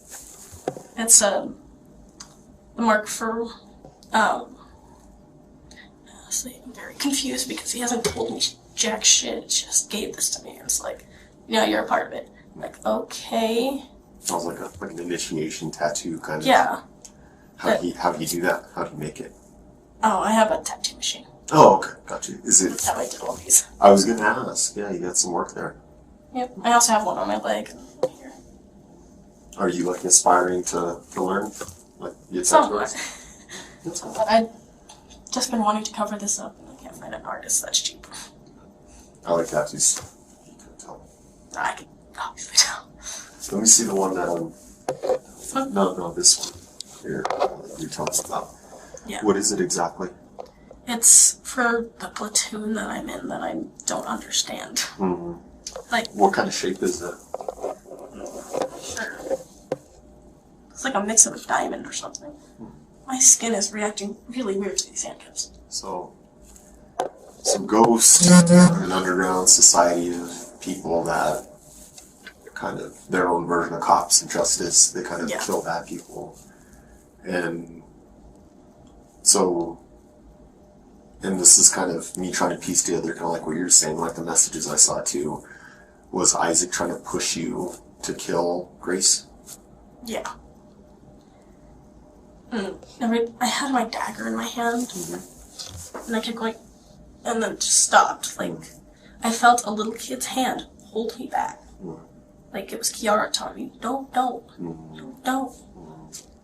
[SPEAKER 4] It's, the mark for, honestly, I'm very confused because he hasn't told me jack shit. He just gave this to me, and it's like, you're a part of it. I'm like, okay.
[SPEAKER 3] Sounds like an initiation tattoo kind of.
[SPEAKER 4] Yeah.
[SPEAKER 3] How do you do that? How do you make it?
[SPEAKER 4] Oh, I have a tattoo machine.
[SPEAKER 3] Oh, okay, got you. Is it?
[SPEAKER 4] That's how I did all these.
[SPEAKER 3] I was gonna ask. Yeah, you got some work there.
[SPEAKER 4] Yep. I also have one on my leg. Here.
[SPEAKER 3] Are you like aspiring to learn? Like get
[SPEAKER 4] Somewhat. But I've just been wanting to cover this up, and I can't find an artist that's cheap.
[SPEAKER 3] I like tattoos. You can tell.
[SPEAKER 4] I can obviously tell.
[SPEAKER 3] Let me see the one that No, this one. Here, you're telling us about.
[SPEAKER 4] Yeah.
[SPEAKER 3] What is it exactly?
[SPEAKER 4] It's for the platoon that I'm in that I don't understand.
[SPEAKER 3] Mm-hmm.
[SPEAKER 4] Like,
[SPEAKER 3] what kind of shape is it?
[SPEAKER 4] Sure. It's like a mix of a diamond or something. My skin is reacting really weird to these handcuffs.
[SPEAKER 3] So, some ghosts, an underground society of people that are kind of their own version of cops and justice. They kind of kill bad people. And so, and this is kind of me trying to piece together kind of like what you're saying, like the messages I saw too. Was Isaac trying to push you to kill Grace?
[SPEAKER 4] Yeah. I had my dagger in my hand, and I kept going, and then just stopped. Like, I felt a little kid's hand hold me back. Like it was Kiara telling me, don't.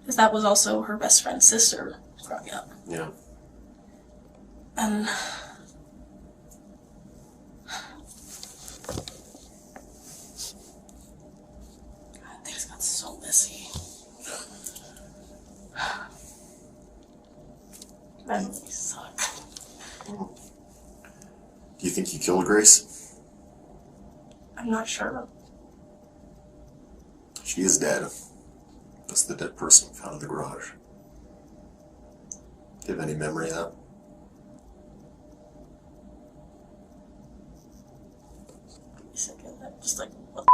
[SPEAKER 4] Because that was also her best friend's sister growing up.
[SPEAKER 3] Yeah.
[SPEAKER 4] And things got so messy. That really sucked.
[SPEAKER 3] Do you think you killed Grace?
[SPEAKER 4] I'm not sure.
[SPEAKER 3] She is dead. That's the dead person found in the garage. Do you have any memory of that?
[SPEAKER 4] Give me a second. I'm just like, what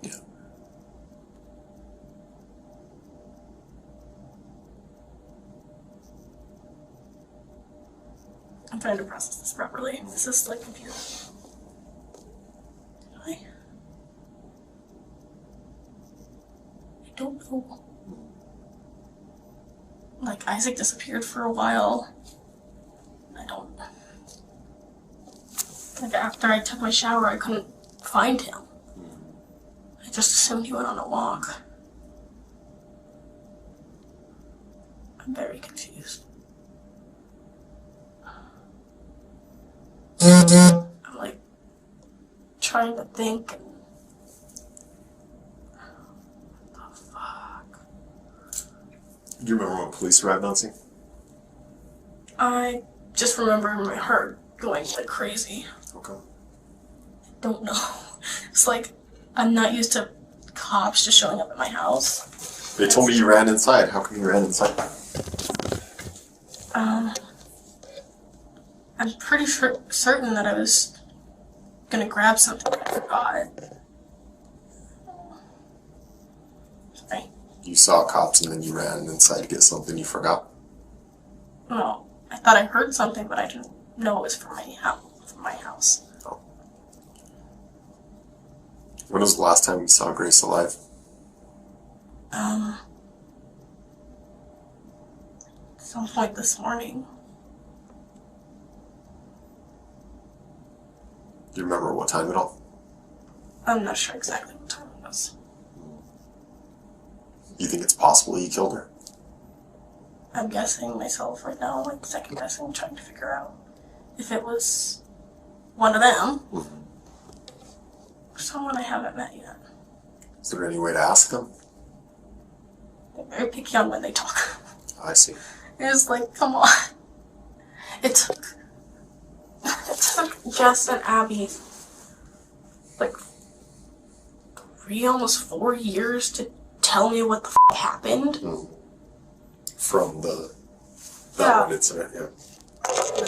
[SPEAKER 3] Yeah.
[SPEAKER 4] I'm trying to process this properly. This is like computer. I don't know. Like, Isaac disappeared for a while. I don't... Like, after I took my shower, I couldn't find him. I just assumed he went on a walk. I'm very confused. I'm like trying to think. What the fuck?
[SPEAKER 3] Do you remember when police arrived on scene?
[SPEAKER 4] I just remember my heart going like crazy.
[SPEAKER 3] Okay.
[SPEAKER 4] I don't know. It's like I'm not used to cops just showing up at my house.
[SPEAKER 3] They told me you ran inside. How come you ran inside?
[SPEAKER 4] I'm pretty certain that I was gonna grab something. I forgot. Sorry.
[SPEAKER 3] You saw cops and then you ran inside to get something you forgot?
[SPEAKER 4] No, I thought I heard something, but I didn't know it was from my house.
[SPEAKER 3] Oh. When was the last time you saw Grace alive?
[SPEAKER 4] Some point this morning.
[SPEAKER 3] Do you remember what time at all?
[SPEAKER 4] I'm not sure exactly what time it was.
[SPEAKER 3] You think it's possible you killed her?
[SPEAKER 4] I'm guessing myself right now, like second guessing, trying to figure out if it was one of them or someone I haven't met yet.
[SPEAKER 3] Is there any way to ask them?
[SPEAKER 4] They're very picky on when they talk.
[SPEAKER 3] I see.
[SPEAKER 4] It's like, come on. It took Jess and Abby like 3, almost 4 years to tell me what the happened.
[SPEAKER 3] From that one incident, yeah.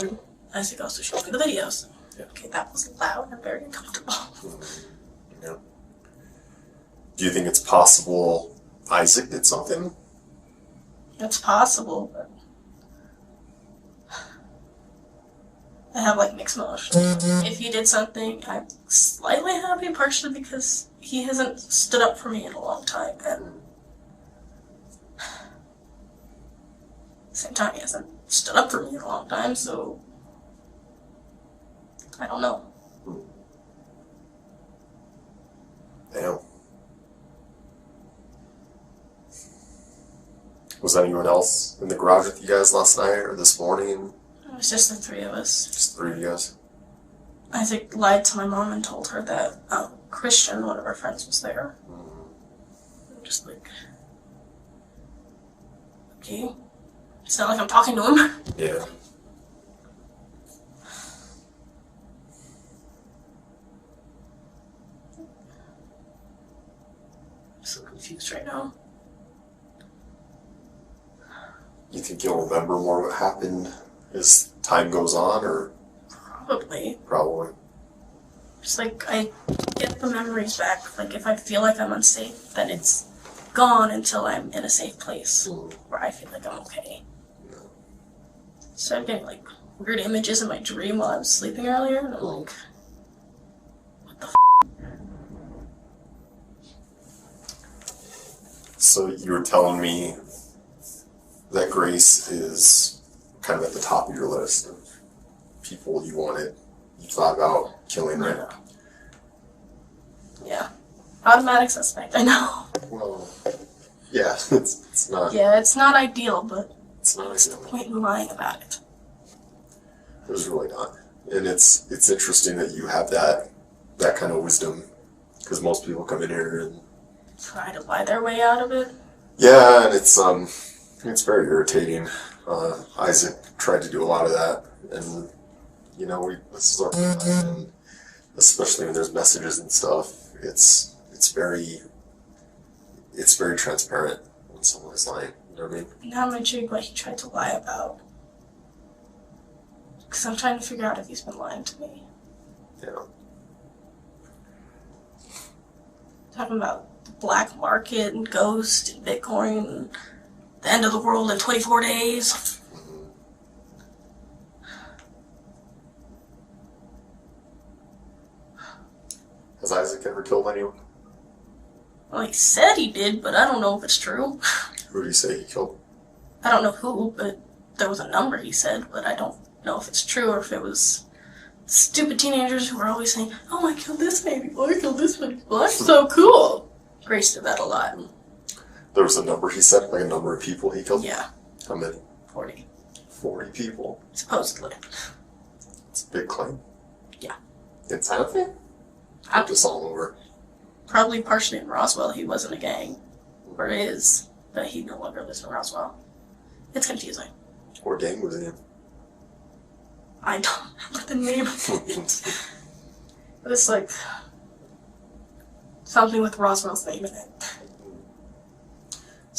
[SPEAKER 4] And Isaac also showed me the videos.
[SPEAKER 3] Yeah.
[SPEAKER 4] Okay, that was loud and very uncomfortable.
[SPEAKER 3] Yeah. Do you think it's possible Isaac did something?
[SPEAKER 4] It's possible, but I have like mixed emotions. If he did something, I'm slightly happy, partially because he hasn't stood up for me in a long time, and at the same time, he hasn't stood up for me in a long time, so I don't know.
[SPEAKER 3] Damn. Was anyone else in the garage with you guys last night or this morning?
[SPEAKER 4] It was just the 3 of us.
[SPEAKER 3] Just the 3 of you guys?
[SPEAKER 4] Isaac lied to my mom and told her that Christian, one of our friends, was there. I'm just like, okay. It's not like I'm talking to him.
[SPEAKER 3] Yeah.
[SPEAKER 4] I'm so confused right now.
[SPEAKER 3] You think you'll remember more what happened as time goes on, or?
[SPEAKER 4] Probably.
[SPEAKER 3] Probably.
[SPEAKER 4] It's like I get the memories back. Like if I feel like I'm unsafe, then it's gone until I'm in a safe place where I feel like I'm okay. So I'm getting like weird images in my dream while I was sleeping earlier, and I'm like, what the f?
[SPEAKER 3] So you were telling me that Grace is kind of at the top of your list of people you thought about killing, right?
[SPEAKER 4] Yeah. Automatic suspect, I know.
[SPEAKER 3] Well, yeah, it's not.
[SPEAKER 4] Yeah, it's not ideal, but
[SPEAKER 3] It's not
[SPEAKER 4] what's the
[SPEAKER 3] ideal.
[SPEAKER 4] point in lying about it?
[SPEAKER 3] There's really not, and it's interesting that you have that kind of wisdom, because most people come in here and
[SPEAKER 4] Try to lie their way out of it.
[SPEAKER 3] yeah, and it's very irritating. Isaac tried to do a lot of that, and this is our first time, and especially when there's messages and stuff, it's very transparent when someone is lying. You know what I mean?
[SPEAKER 4] Now I'm intrigued what he tried to lie about. Because I'm trying to figure out if he's been lying to me.
[SPEAKER 3] Yeah.
[SPEAKER 4] Talking about the black market and ghost and Bitcoin and the end of the world in 24 days.
[SPEAKER 3] Has Isaac ever killed anyone?
[SPEAKER 4] Well, he said he did, but I don't know if it's true.
[SPEAKER 3] Who do you say he killed?
[SPEAKER 4] I don't know who, but there was a number he said, but I don't know if it's true or if it was stupid teenagers who were always saying, oh, I killed this many people, I killed this many people, that's so cool. Grace did that a lot.
[SPEAKER 3] There was a number he said, like a number of people he killed?
[SPEAKER 4] Yeah.
[SPEAKER 3] How many?
[SPEAKER 4] 40.
[SPEAKER 3] 40 people.
[SPEAKER 4] Supposedly.
[SPEAKER 3] It's a big claim.
[SPEAKER 4] Yeah.
[SPEAKER 3] In Santa Fe?
[SPEAKER 4] I'm
[SPEAKER 3] Just all over.
[SPEAKER 4] probably partially in Roswell. He was in a gang. Or is, but he no longer lives in Roswell. It's confusing.
[SPEAKER 3] What gang was he in?
[SPEAKER 4] I don't remember the name of it. But it's like something with Roswell's name in it.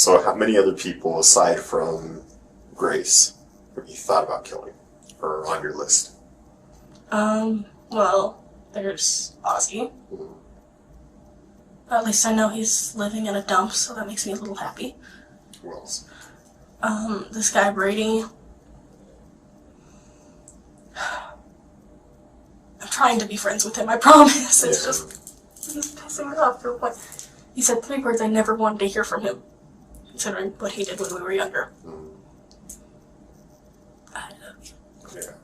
[SPEAKER 3] So how many other people aside from Grace have you thought about killing? Or on your list?
[SPEAKER 4] Well, there's Ozzy.
[SPEAKER 3] Mhm.
[SPEAKER 4] At least I know he's living in a dump, so that makes me a little happy.
[SPEAKER 3] Who else?
[SPEAKER 4] This guy Brady. I'm trying to be friends with him, I promise. It's just pissing me off to a point. He said 3 words I never wanted to hear from him, considering what he did when we were younger.
[SPEAKER 3] Mm.
[SPEAKER 4] I love you.
[SPEAKER 3] Yeah.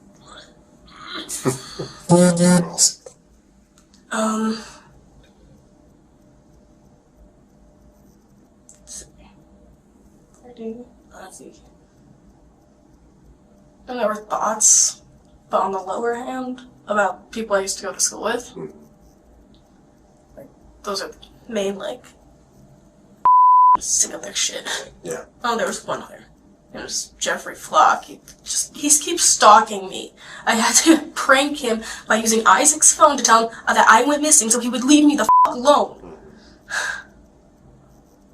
[SPEAKER 3] What else?
[SPEAKER 4] Brady, Ozzy. And there were thoughts, but on the lower hand, about people I used to go to school with.
[SPEAKER 3] Mm.
[SPEAKER 4] Like, those are the main, like, sick of their shit.
[SPEAKER 3] Yeah.
[SPEAKER 4] Oh, there was one other. It was Jeffrey Flock. He keeps stalking me. I had to prank him by using Isaac's phone to tell him that I went missing so he would leave me the f*** alone.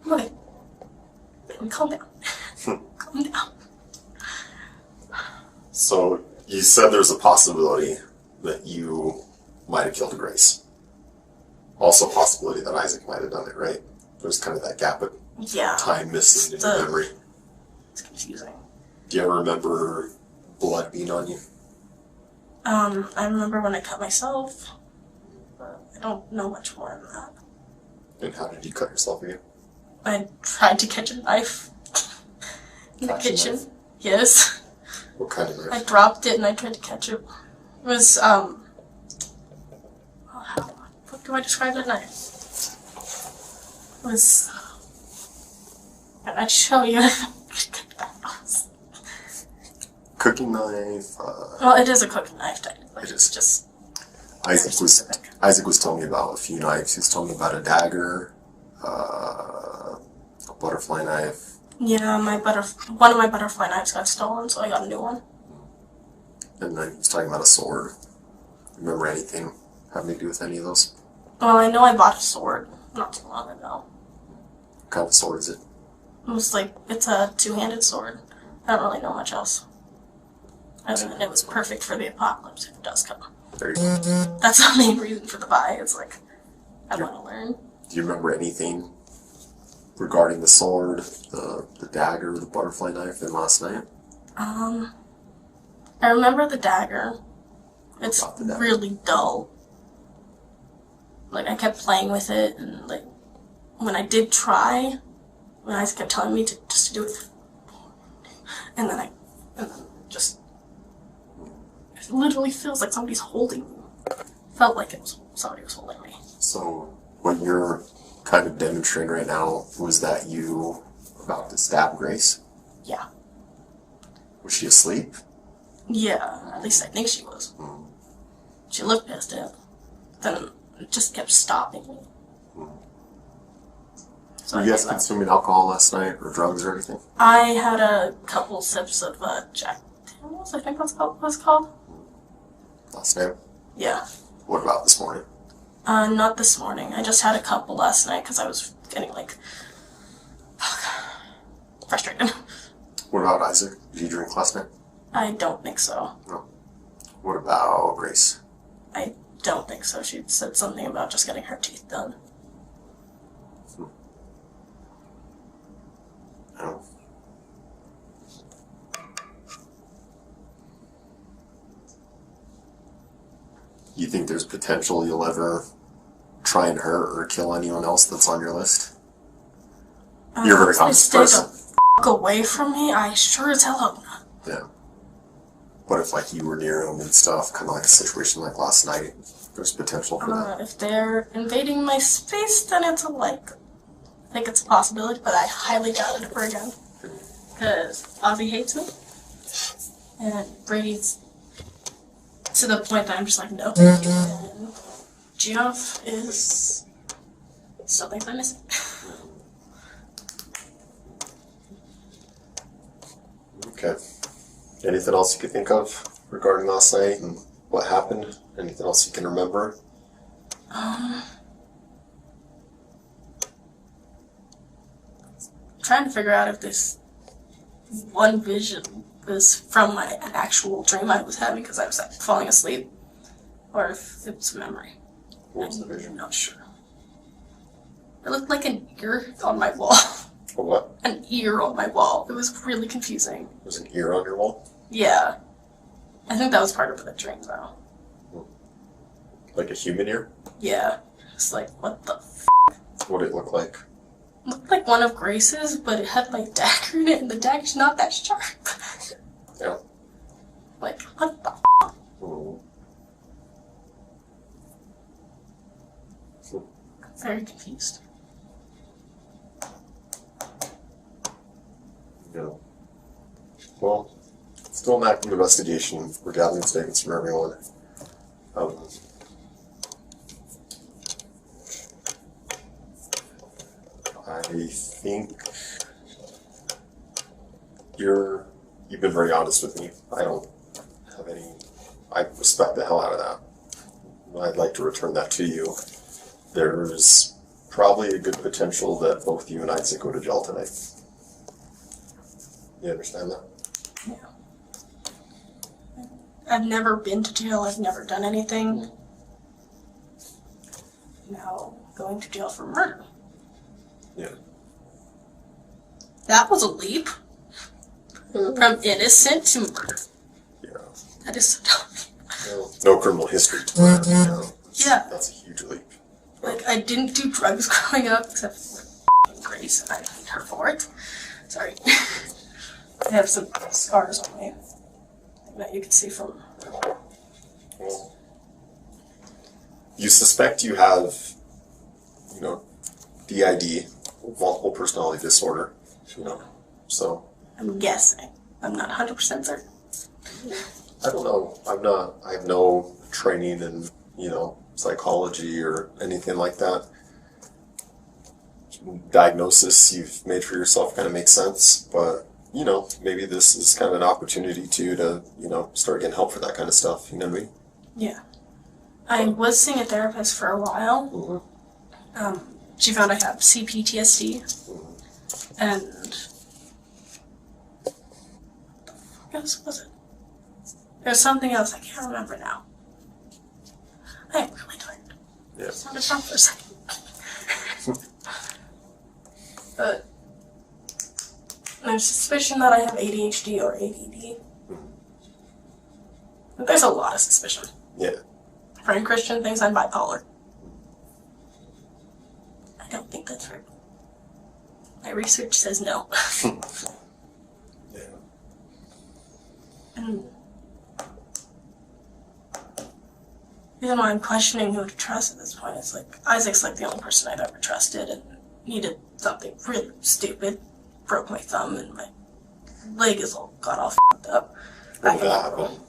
[SPEAKER 4] Okay. Calm down. Calm down.
[SPEAKER 3] So you said there's a possibility that you might have killed Grace. Also a possibility that Isaac might have done it, right? There's kind of that gap of
[SPEAKER 4] Yeah.
[SPEAKER 3] time missing in your memory.
[SPEAKER 4] It's confusing.
[SPEAKER 3] Do you ever remember blood being on you?
[SPEAKER 4] I remember when I cut myself, but I don't know much more than that.
[SPEAKER 3] And how did you cut yourself again?
[SPEAKER 4] I tried to catch a knife in the
[SPEAKER 3] Catch a
[SPEAKER 4] kitchen.
[SPEAKER 3] knife?
[SPEAKER 4] Yes.
[SPEAKER 3] What kind of
[SPEAKER 4] I
[SPEAKER 3] knife?
[SPEAKER 4] dropped it and I tried to catch it. It was, how do I describe that knife? It was, I'd show you.
[SPEAKER 3] Cooking knife.
[SPEAKER 4] Well, it is a cooking knife, technically.
[SPEAKER 3] It is.
[SPEAKER 4] It's just
[SPEAKER 3] Isaac was telling me about a few knives. He was telling me about a dagger, a butterfly knife.
[SPEAKER 4] yeah. One of my butterfly knives got stolen, so I got a new one.
[SPEAKER 3] And then he was talking about a sword. Remember anything having to do with any of those?
[SPEAKER 4] Well, I know I bought a sword not too long ago.
[SPEAKER 3] What kind of sword is it?
[SPEAKER 4] It was like, it's a 2-handed sword. I don't really know much else. Other than it was perfect for the apocalypse if it does come.
[SPEAKER 3] There you go.
[SPEAKER 4] That's the main reason for the buy. It's like, I want to learn.
[SPEAKER 3] Do you remember anything regarding the sword, the dagger, the butterfly knife, and last night?
[SPEAKER 4] I remember the dagger. It's
[SPEAKER 3] About the dagger.
[SPEAKER 4] really dull. Like, I kept playing with it, and like, when I did try, when Isaac kept telling me to just do it, and then just, it literally feels like somebody's holding me. Felt like somebody was holding me.
[SPEAKER 3] So what you're kind of demonstrating right now was that you about to stab Grace?
[SPEAKER 4] Yeah.
[SPEAKER 3] Was she asleep?
[SPEAKER 4] Yeah, at least I think she was.
[SPEAKER 3] Mm.
[SPEAKER 4] She looked pissed at it. Then it just kept stopping me. So
[SPEAKER 3] Were
[SPEAKER 4] I
[SPEAKER 3] you guys
[SPEAKER 4] gave up.
[SPEAKER 3] consuming alcohol last night or drugs or anything?
[SPEAKER 4] I had a couple sips of Jack Daniels, I think that's what it's called.
[SPEAKER 3] Last night?
[SPEAKER 4] Yeah.
[SPEAKER 3] What about this morning?
[SPEAKER 4] Not this morning. I just had a couple last night because I was getting, like, frustrated.
[SPEAKER 3] What about Isaac? Did you drink last night?
[SPEAKER 4] I don't think so.
[SPEAKER 3] No. What about Grace?
[SPEAKER 4] I don't think so. She said something about just getting her teeth done.
[SPEAKER 3] No. You think there's potential you'll ever try and hurt or kill anyone else that's on your list? You're a very honest
[SPEAKER 4] stay
[SPEAKER 3] person.
[SPEAKER 4] the f*** away from me. I sure as hell hope not.
[SPEAKER 3] Yeah. What if, like, you were near them and stuff, kind of like a situation like last night? There's potential for that.
[SPEAKER 4] If they're invading my space, then it's I think it's a possibility, but I highly doubt it ever again. Because Ozzy hates me, and Brady's to the point that I'm just like, no. And Geoff is still thinks I'm missing.
[SPEAKER 3] Okay. Anything else you could think of regarding last night and what happened? Anything else you can remember?
[SPEAKER 4] trying to figure out if this one vision was from an actual dream I was having because I was falling asleep, or if it was a memory.
[SPEAKER 3] What was the vision?
[SPEAKER 4] I'm not sure. It looked like an ear on my wall.
[SPEAKER 3] A what?
[SPEAKER 4] An ear on my wall. It was really confusing.
[SPEAKER 3] There's an ear on your wall?
[SPEAKER 4] Yeah. I think that was part of the dream, though.
[SPEAKER 3] Like a human ear?
[SPEAKER 4] Yeah. It's like, what the
[SPEAKER 3] What did it look like?
[SPEAKER 4] It looked like one of Grace's, but it had like dagger in it, and the dagger's not that sharp.
[SPEAKER 3] Yeah.
[SPEAKER 4] Like, what the
[SPEAKER 3] Mm.
[SPEAKER 4] Very confused.
[SPEAKER 3] Yeah. Well, still an active investigation. We're gathering statements from everyone. I think you've been very honest with me. I don't have any. I respect the hell out of that. I'd like to return that to you. There's probably a good potential that both you and Isaac go to jail tonight. You understand that?
[SPEAKER 4] Yeah. I've never been to jail. I've never done anything. Now, going to jail for murder.
[SPEAKER 3] Yeah.
[SPEAKER 4] That was a leap. From innocent to murder.
[SPEAKER 3] Yeah.
[SPEAKER 4] That is so dumb.
[SPEAKER 3] No criminal history to murder.
[SPEAKER 4] Yeah.
[SPEAKER 3] That's a huge leap.
[SPEAKER 4] Like, I didn't do drugs growing up, except for Grace, and I hate her for it. Sorry. I have some scars on me that you can see from.
[SPEAKER 3] Well, you suspect you have, DID, multiple personality disorder, so.
[SPEAKER 4] I'm guessing. I'm not 100% certain.
[SPEAKER 3] I don't know. I have no training in, psychology or anything like that. Diagnosis you've made for yourself kind of makes sense, but, maybe this is kind of an opportunity to, start getting help for that kind of stuff, you know what I mean?
[SPEAKER 4] Yeah. I was seeing a therapist for a while.
[SPEAKER 3] Mm-hmm.
[SPEAKER 4] She found I have CPTSD, and what the fuck else was it? There's something else I can't remember now. I am really tired.
[SPEAKER 3] Yeah.
[SPEAKER 4] Just want to stop for a second. But there's suspicion that I have ADHD or ADD. But there's a lot of suspicion.
[SPEAKER 3] Yeah.
[SPEAKER 4] Friend Christian thinks I'm bipolar. I don't think that's right. My research says no.
[SPEAKER 3] Yeah.
[SPEAKER 4] And the reason why I'm questioning who to trust at this point is like Isaac's like the only person I've ever trusted, and he did something really stupid. Broke my thumb and my leg is all got all f***ed up.
[SPEAKER 3] When did that happen?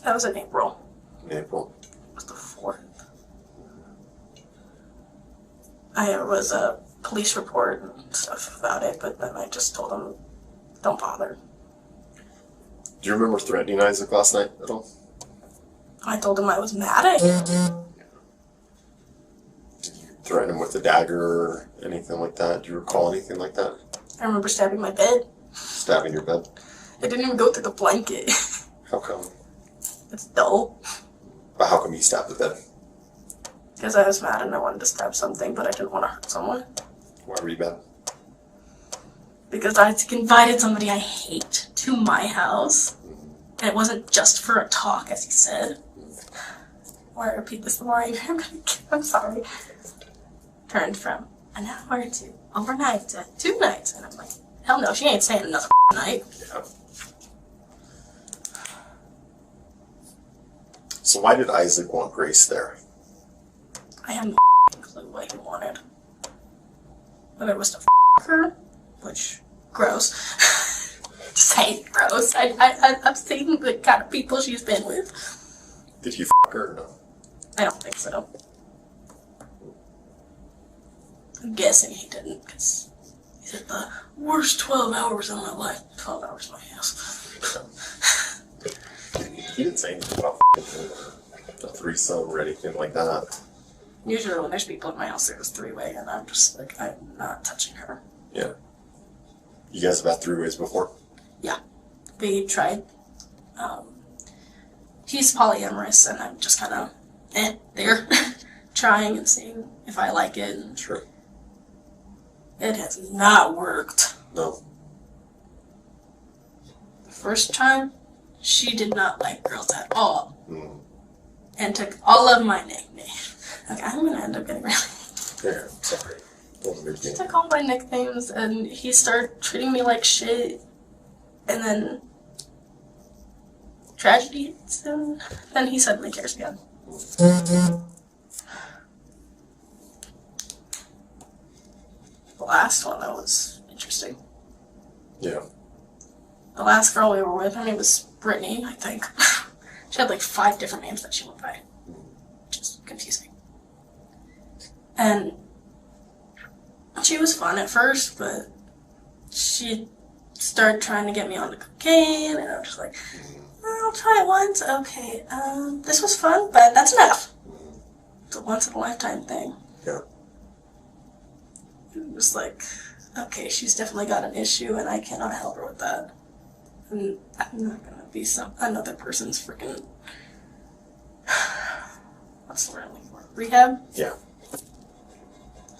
[SPEAKER 4] That was in April.
[SPEAKER 3] In April.
[SPEAKER 4] It was the 4th. I was a police report and stuff about it, but then I just told him, don't bother.
[SPEAKER 3] Do you remember threatening Isaac last night at all?
[SPEAKER 4] I told him I was mad at him.
[SPEAKER 3] Did you threaten him with a dagger or anything like that? Do you recall anything like that?
[SPEAKER 4] I remember stabbing my bed.
[SPEAKER 3] Stabbing your bed?
[SPEAKER 4] It didn't even go through the blanket.
[SPEAKER 3] How come?
[SPEAKER 4] It's dull.
[SPEAKER 3] But how come you stabbed the bed?
[SPEAKER 4] Because I was mad and I wanted to stab something, but I didn't want to hurt someone.
[SPEAKER 3] Why were you mad?
[SPEAKER 4] Because I invited somebody I hate to my house. And it wasn't just for a talk, as he said. Why repeat this more? I'm sorry. Turned from an hour to overnight to 2 nights. And I'm like, hell no, she ain't staying another night.
[SPEAKER 3] Yeah. So why did Isaac want Grace there?
[SPEAKER 4] I had no clue what he wanted. Whether it was to her, which, gross. Just saying gross. I've seen the kind of people she's been with.
[SPEAKER 3] Did he her or no?
[SPEAKER 4] I don't think so. I'm guessing he didn't, because he said the worst 12 hours of my life. 12 hours in my house.
[SPEAKER 3] He didn't say anything about a threesome or anything like that.
[SPEAKER 4] Usually when there's people in my house, there's 3-way, and I'm just like, I'm not touching her.
[SPEAKER 3] Yeah. You guys have had three-ways before?
[SPEAKER 4] Yeah. We tried. He's polyamorous, and I'm just kind of there, trying and seeing if I like it. And
[SPEAKER 3] Sure.
[SPEAKER 4] it has not worked.
[SPEAKER 3] No.
[SPEAKER 4] The first time, she did not like girls at all.
[SPEAKER 3] Mm.
[SPEAKER 4] And took all of my nicknames. Like, I'm gonna end up getting really...
[SPEAKER 3] Yeah, sorry.
[SPEAKER 4] He took all my nicknames, and he started treating me like shit. And then... tragedy hits him. Then he suddenly cares again. The last one, that was interesting.
[SPEAKER 3] Yeah.
[SPEAKER 4] The last girl we were with, her name was Brittany, I think. She had like 5 different names that she went by. Which is confusing. And she was fun at first, but she started trying to get me onto cocaine, and I was just like, I'll try it once. Okay, this was fun, but that's enough. It's a once-in-a-lifetime thing.
[SPEAKER 3] Yeah.
[SPEAKER 4] It was like, okay, she's definitely got an issue, and I cannot help her with that. And I'm not gonna be another person's freaking... What's the word I'm looking for? Rehab?
[SPEAKER 3] Yeah.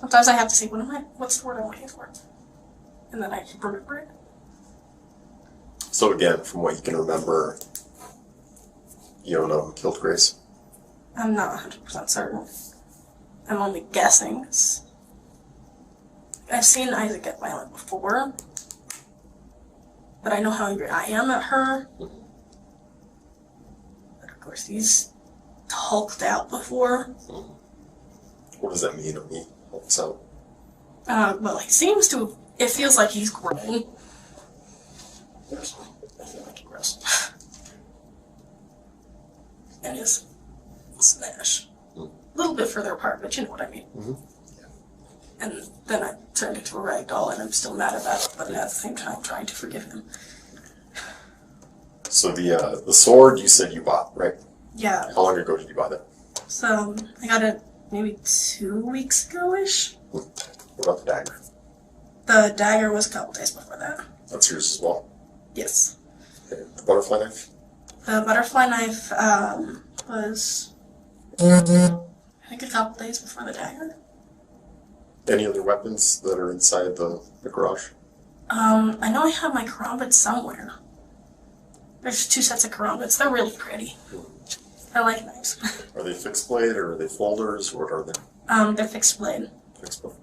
[SPEAKER 4] Sometimes I have to say, what's the word I'm looking for? And then I remember it.
[SPEAKER 3] So again, from what you can remember, you don't know who killed Grace?
[SPEAKER 4] I'm not 100% certain. I'm only guessing. I've seen Isaac get violent before, but I know how angry I am at her. But of course, he's hulked out before.
[SPEAKER 3] What does that mean? He hulks out?
[SPEAKER 4] Well, he seems to. It feels like he's grown. I feel like he grows. And his smash. A little bit further apart, but you know what I mean.
[SPEAKER 3] Mm-hmm.
[SPEAKER 4] And then I turned into a rag doll, and I'm still mad about it, but at the same time trying to forgive him.
[SPEAKER 3] So the sword you said you bought, right?
[SPEAKER 4] Yeah.
[SPEAKER 3] How long ago did you buy that?
[SPEAKER 4] So I got it maybe 2 weeks ago-ish.
[SPEAKER 3] What about the dagger?
[SPEAKER 4] The dagger was a couple days before that.
[SPEAKER 3] That's yours as well.
[SPEAKER 4] Yes.
[SPEAKER 3] Okay. The butterfly knife?
[SPEAKER 4] The butterfly knife was, I think, a couple days before the dagger.
[SPEAKER 3] Any other weapons that are inside the garage?
[SPEAKER 4] I know I have my karambits somewhere. There's 2 sets of karambits. They're really pretty. I like knives.
[SPEAKER 3] Are they fixed blade or are they folders? What are they?
[SPEAKER 4] They're fixed blade.
[SPEAKER 3] Fixed blade.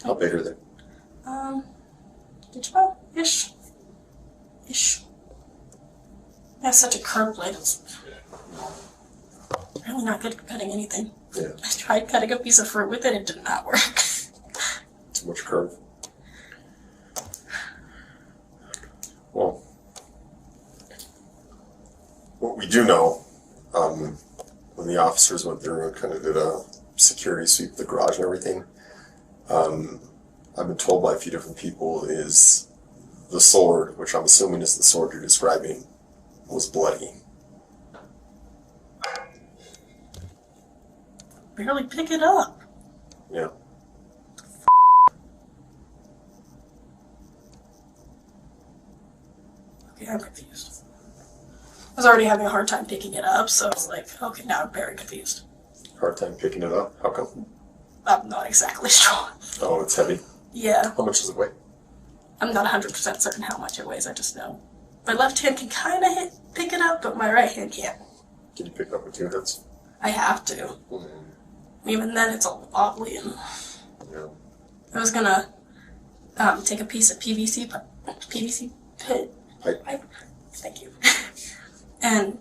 [SPEAKER 3] How big are they?
[SPEAKER 4] Ish. That's such a curved blade. It's really not good at cutting anything.
[SPEAKER 3] Yeah.
[SPEAKER 4] I tried cutting a piece of fruit with it, it did not work.
[SPEAKER 3] Too much curve. Well, what we do know, when the officers went through and kind of did a security sweep of the garage and everything, I've been told by a few different people is the sword, which I'm assuming is the sword you're describing, was bloody.
[SPEAKER 4] Barely pick it up.
[SPEAKER 3] Yeah.
[SPEAKER 4] Okay, I'm confused. I was already having a hard time picking it up, so it's like, okay, now I'm very confused.
[SPEAKER 3] Hard time picking it up? How come?
[SPEAKER 4] I'm not exactly sure.
[SPEAKER 3] Oh, it's heavy?
[SPEAKER 4] Yeah.
[SPEAKER 3] How much does it weigh?
[SPEAKER 4] I'm not 100% certain how much it weighs, I just know. My left hand can kind of pick it up, but my right hand can't.
[SPEAKER 3] Can you pick it up with 2 hands?
[SPEAKER 4] I have to. Even then, it's all wobbly, and
[SPEAKER 3] Yeah.
[SPEAKER 4] I was gonna take a piece of PVC pipe. Thank you. And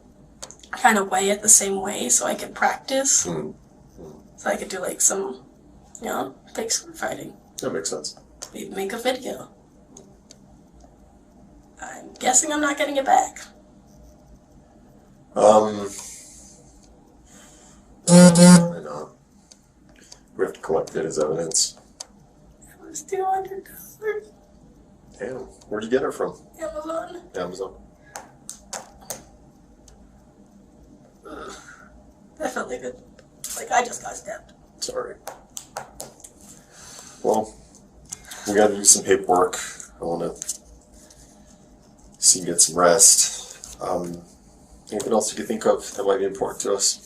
[SPEAKER 4] kind of weigh it the same way so I could practice. So I could do like some, fake sword fighting.
[SPEAKER 3] That makes sense.
[SPEAKER 4] Maybe make a video. I'm guessing I'm not getting it back.
[SPEAKER 3] Why not? We have to collect it as evidence.
[SPEAKER 4] It was $200.
[SPEAKER 3] Damn. Where'd you get it from?
[SPEAKER 4] Amazon.
[SPEAKER 3] Amazon.
[SPEAKER 4] That felt like I just got stabbed.
[SPEAKER 3] Sorry. Well, we gotta do some paperwork. I want to see him get some rest. Anything else you can think of that might be important to us?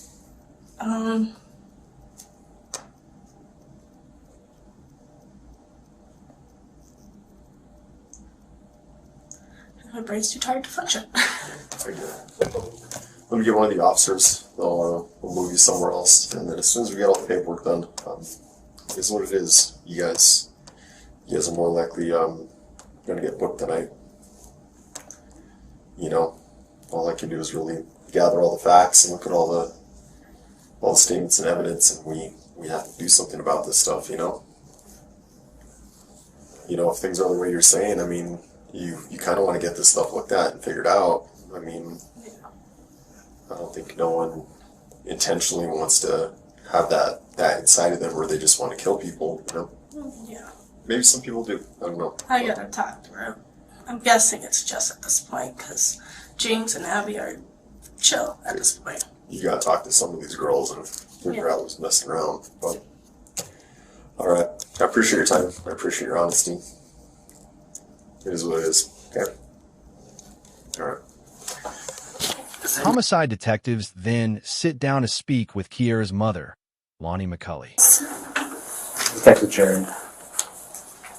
[SPEAKER 4] My brain's too tired to function.
[SPEAKER 3] I get it. Let me get one of the officers. We'll move you somewhere else, and then as soon as we get all the paperwork done, it's what it is. You guys are more likely gonna get booked tonight. You know, all I can do is really gather all the facts and look at all the statements and evidence, and we have to do something about this stuff. You know, if things are the way you're saying, I mean, you kind of want to get this stuff looked at and figured out. I mean, I don't think no one intentionally wants to have that inside of them where they just want to kill people, you know?
[SPEAKER 4] Yeah.
[SPEAKER 3] Maybe some people do. I don't know.
[SPEAKER 4] I gotta talk to her. I'm guessing it's just at this point, because James and Abby are chill at this point.
[SPEAKER 3] You gotta talk to some of these girls and figure out who's messing around. But, alright. I appreciate your time. I appreciate your honesty. It is what it is. Okay? Alright.
[SPEAKER 1] Homicide detectives then sit down to speak with Kiera's mother, Lonnie McCulley.
[SPEAKER 2] Detective Jared.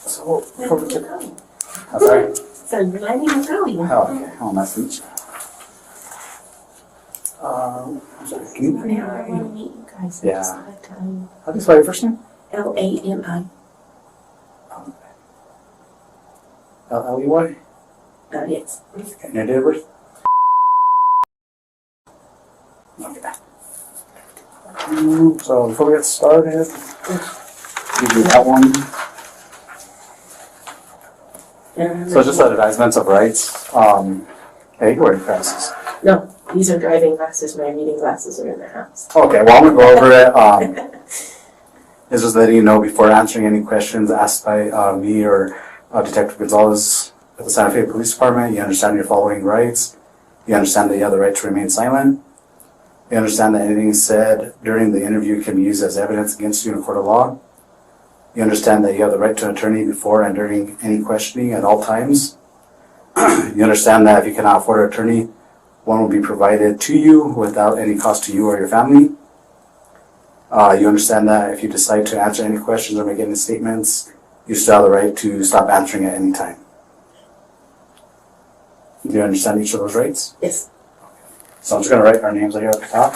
[SPEAKER 2] So, I'm sorry.
[SPEAKER 5] So you're letting me go.
[SPEAKER 2] Oh, okay. Oh, nice to meet you. I'm sorry. Can you?
[SPEAKER 5] I want to meet you guys.
[SPEAKER 2] Yeah.
[SPEAKER 5] How
[SPEAKER 2] How do you spell your first name?
[SPEAKER 5] Lami.
[SPEAKER 2] L-L-E-Y?
[SPEAKER 5] Yes.
[SPEAKER 2] And your date of birth? Okay. So before we get started, you do that one. So just advertisements of rights. Hey, you wear glasses.
[SPEAKER 5] No, these are driving glasses. My reading glasses are in the house.
[SPEAKER 2] Okay, well I'm gonna go over it. It's just letting you know before answering any questions asked by me or Detective Gonzalez at the Santa Fe Police Department. You understand your following rights. You understand that you have the right to remain silent. You understand that anything said during the interview can be used as evidence against you in a court of law. You understand that you have the right to an attorney before and during any questioning at all times. You understand that if you cannot afford an attorney, one will be provided to you without any cost to you or your family. You understand that if you decide to answer any questions or make any statements, you still have the right to stop answering at any time. Do you understand each of those rights?
[SPEAKER 5] Yes.
[SPEAKER 2] So I'm just going to write our names right here at the top.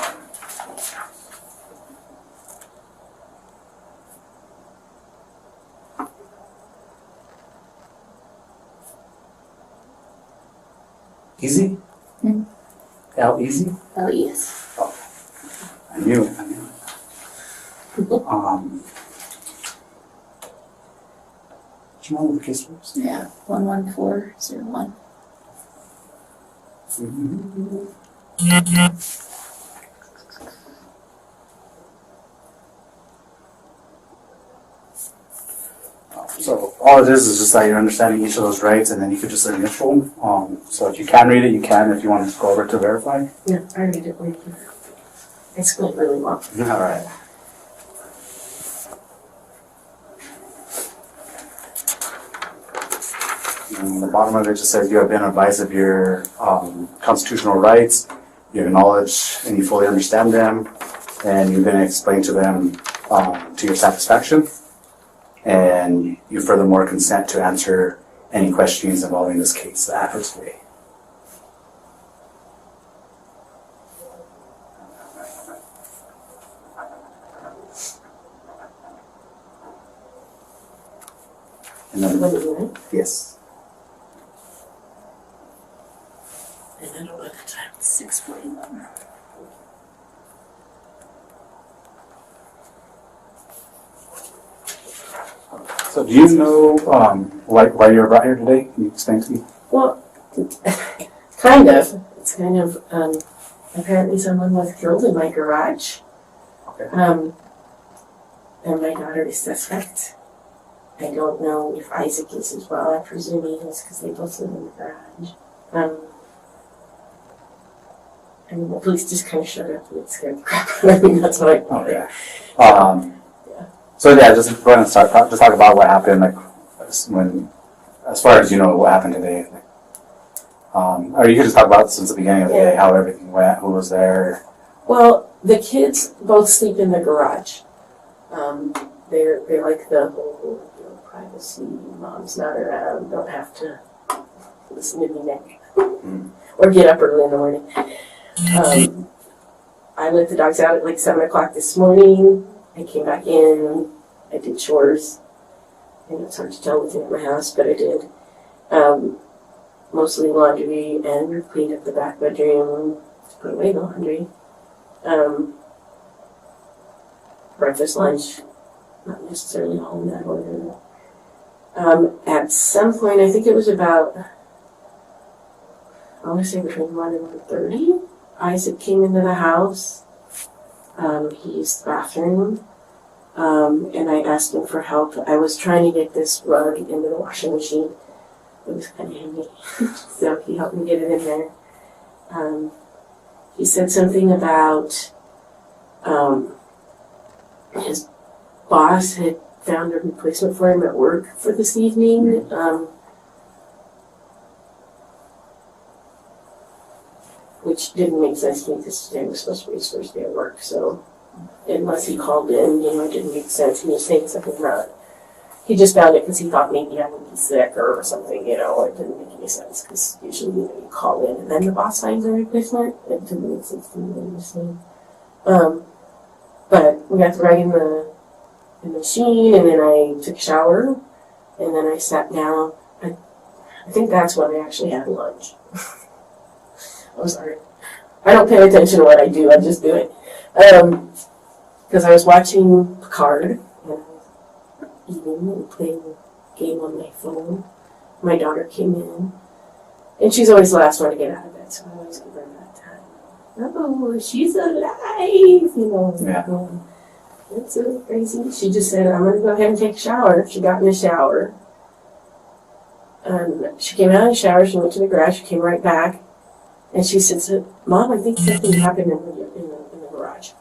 [SPEAKER 2] Easy? L easy?
[SPEAKER 5] Oh, yes.
[SPEAKER 2] Oh, I knew it. What's your name with the case first?
[SPEAKER 5] Yeah. 11401.
[SPEAKER 2] So all it is just that you're understanding each of those rights, and then you could just initial. So if you can read it, you can. If you want to go over to verify.
[SPEAKER 5] Yeah, I read it. I spelled really well.
[SPEAKER 2] All right. And the bottom of it just says you have been advised of your constitutional rights. You acknowledge and you fully understand them, and you've been explained to them to your satisfaction. And you furthermore consent to answer any questions involving this case after today. And then, yes.
[SPEAKER 5] And I don't know the time. 6:41.
[SPEAKER 2] So do you know why you're brought here today? Can you explain to me?
[SPEAKER 5] Well, kind of. It's kind of, apparently someone was killed in my garage.
[SPEAKER 2] Okay.
[SPEAKER 5] And my daughter is suspect. I don't know if Isaac is as well. I presume he is because they both live in the garage. And the police just kind of showed up and it scared the crap out of me. That's what I thought.
[SPEAKER 2] Okay. So yeah, just go ahead and talk about what happened, like when as far as you know, what happened today? Or you could just talk about since the beginning of the day, how everything went, who was there.
[SPEAKER 5] Well, the kids both sleep in the garage. They're like the whole, privacy. Mom's not around. Don't have to listen to me now, or get up early in the morning. I let the dogs out at like 7 o'clock this morning. I came back in. I did chores. I know it's hard to tell within at my house, but I did. Mostly laundry, and cleaned up the back bedroom, put away the laundry. Breakfast, lunch, not necessarily all in that order. At some point, I think it was about, I want to say between 1 and 1:30, Isaac came into the house. He used the bathroom, and I asked him for help. I was trying to get this rug into the washing machine. It was kind of heavy, so he helped me get it in there. He said something about his boss had found a replacement for him at work for this evening. Which didn't make sense to me because today was supposed to be his first day at work. So unless he called in, it didn't make sense. He was saying something about he just found it because he thought maybe I would be sick or something, It didn't make any sense because usually, you call in and then the boss finds a replacement. It didn't make sense to me what he was saying. But we got the rug in the machine, and then I took a shower, and then I sat down. I think that's when I actually had lunch. I'm sorry. I don't pay attention to what I do. I just do it. Because I was watching Picard, and eating and playing a game on my phone. My daughter came in, and she's always the last one to get out of bed, so I always give her that time. Oh, she's alive,
[SPEAKER 2] Yeah.
[SPEAKER 5] That's so crazy. She just said, I'm going to go ahead and take a shower. She got in the shower. She came out of the shower, she went to the garage, she came right back, and she said, Mom, I think something happened in the garage.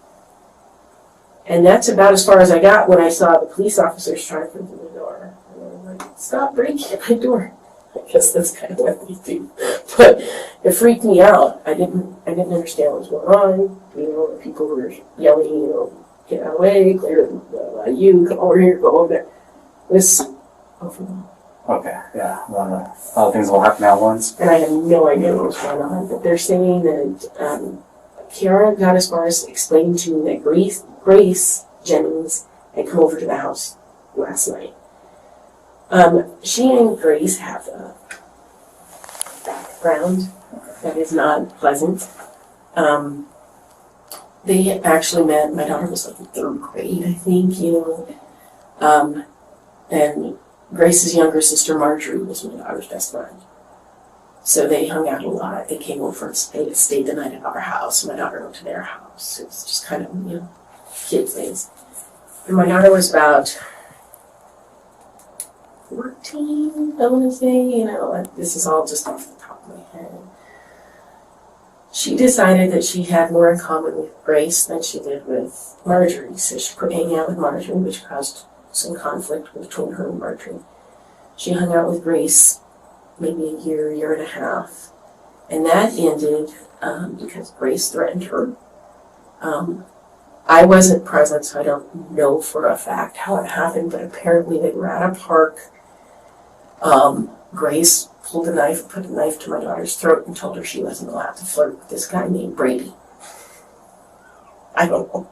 [SPEAKER 5] And that's about as far as I got when I saw the police officers trying to come through the door. And I was like, stop breaking my door. I guess that's kind of what they do. But it freaked me out. I didn't understand what was going on. The people were yelling, get out of the way, clear you, come over here, go over there. It was overwhelming.
[SPEAKER 2] Okay, yeah. A lot of things will happen at once.
[SPEAKER 5] And I have no idea what was going on. But they're saying that Kiara got as far as explaining to me that Grace Jennings had come over to the house last night. She and Grace have a background that is not pleasant. They had actually met, my daughter was like in 3rd grade, I think, and Grace's younger sister Marjorie was my daughter's best friend. So they hung out a lot. They came over and stayed the night at our house. My daughter went to their house. It was just kind of, kid things. And my daughter was about 14, I want to say, this is all just off the top of my head. She decided that she had more in common with Grace than she did with Marjorie. So she quit hanging out with Marjorie, which caused some conflict between her and Marjorie. She hung out with Grace maybe a year and a half. And that ended because Grace threatened her. I wasn't present, so I don't know for a fact how it happened, but apparently they were at a park. Grace pulled a knife, put a knife to my daughter's throat, and told her she wasn't allowed to flirt with this guy named Brady. I don't know.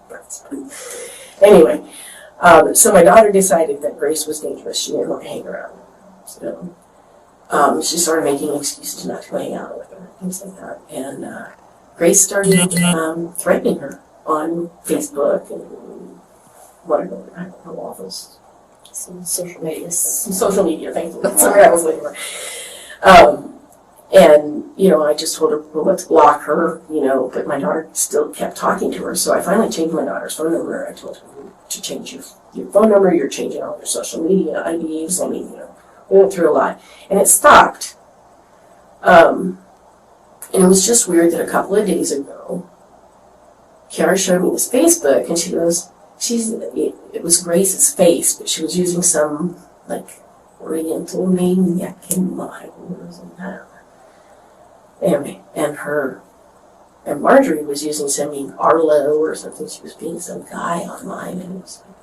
[SPEAKER 5] Anyway, so my daughter decided that Grace was dangerous. She didn't want to hang around. So she started making excuses not to hang out with her, things like that. And Grace started threatening her on Facebook and whatever, I don't know, all those. Some social media, thank you. That's what I was looking for. And, I just told her, well, let's block her, but my daughter still kept talking to her. So I finally changed my daughter's phone number. I told her to change your phone number. You're changing all your social media IDs. We went through a lot. And it stopped. And it was just weird that a couple of days ago, Kiara showed me this Facebook, and she goes, it was Grace's face, but she was using some, Oriental maniac in my words and that. Anyway, and Marjorie was using some name Arlo or something. She was being some guy online, and it was like,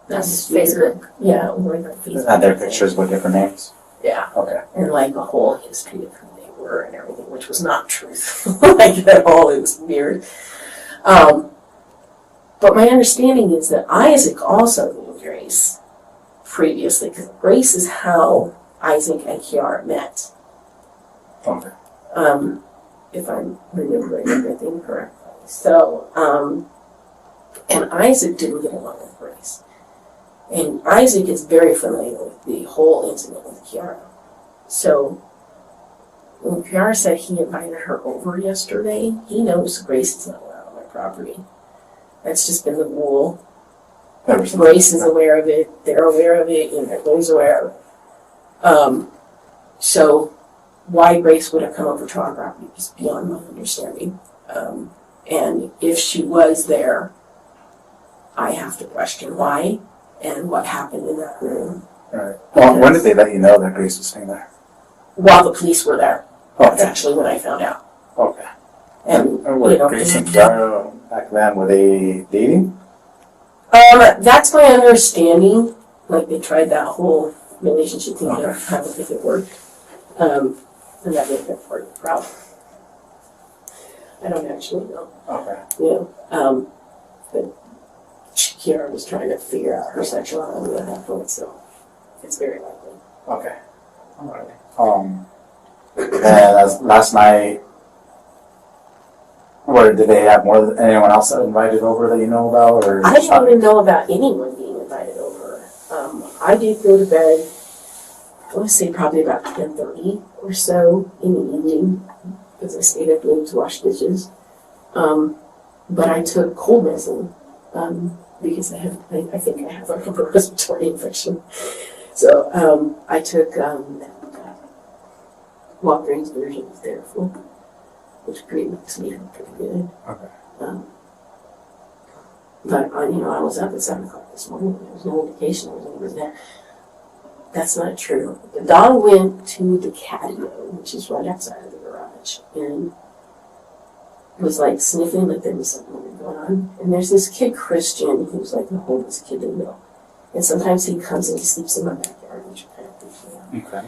[SPEAKER 6] That's Facebook.
[SPEAKER 5] Yeah, or like Facebook.
[SPEAKER 2] Had their pictures with different names.
[SPEAKER 5] Yeah,
[SPEAKER 2] Okay.
[SPEAKER 5] and like a whole history of who they were and everything, which was not truthful, like at all. It was weird. But my understanding is that Isaac also knew Grace previously, because Grace is how Isaac and Kiara met.
[SPEAKER 2] Okay.
[SPEAKER 5] If I'm remembering everything correctly. So, and Isaac didn't get along with Grace. And Isaac is very familiar with the whole incident with Kiara. So, when Kiara said he invited her over yesterday, he knows Grace is not allowed on my property. That's just been the rule. Grace is aware of it, they're aware of it, and everybody's aware of it. So, why Grace would have come over to our property is beyond my understanding. And if she was there, I have to question why and what happened in that room.
[SPEAKER 2] Right. Well, when did they let you know that Grace was staying there?
[SPEAKER 5] While the police were there. That's
[SPEAKER 2] Okay.
[SPEAKER 5] actually when I found out.
[SPEAKER 2] Okay.
[SPEAKER 5] And,
[SPEAKER 2] Were Grace and Kiara back then, were they dating?
[SPEAKER 5] that's my understanding. Like, they tried that whole relationship thing, I don't think it worked. And that made it part of the problem. I don't actually know.
[SPEAKER 2] Okay.
[SPEAKER 5] But Kiara was trying to figure out her sexuality at that point, so it's very likely.
[SPEAKER 2] Okay. Alright. And last night, did they have more than anyone else that invited over that you know about, or?
[SPEAKER 5] I don't even know about anyone being invited over. I did go to bed, I want to say probably about 10:30 or so in the evening, because I stayed up late to wash dishes. But I took cold medicine, because I think I have a respiratory infection. So I took Walgreens version of Theraflu, which makes me feel pretty good.
[SPEAKER 2] Okay.
[SPEAKER 5] But I was up at 7 o'clock this morning. There was no indication there was anybody there. That's not true. The dog went to the catio, which is right outside of the garage, and was like sniffing like there was something going on. And there's this kid, Christian, who's like the oldest kid they know. And sometimes he comes and he sleeps in my backyard, which kind of freaks me out.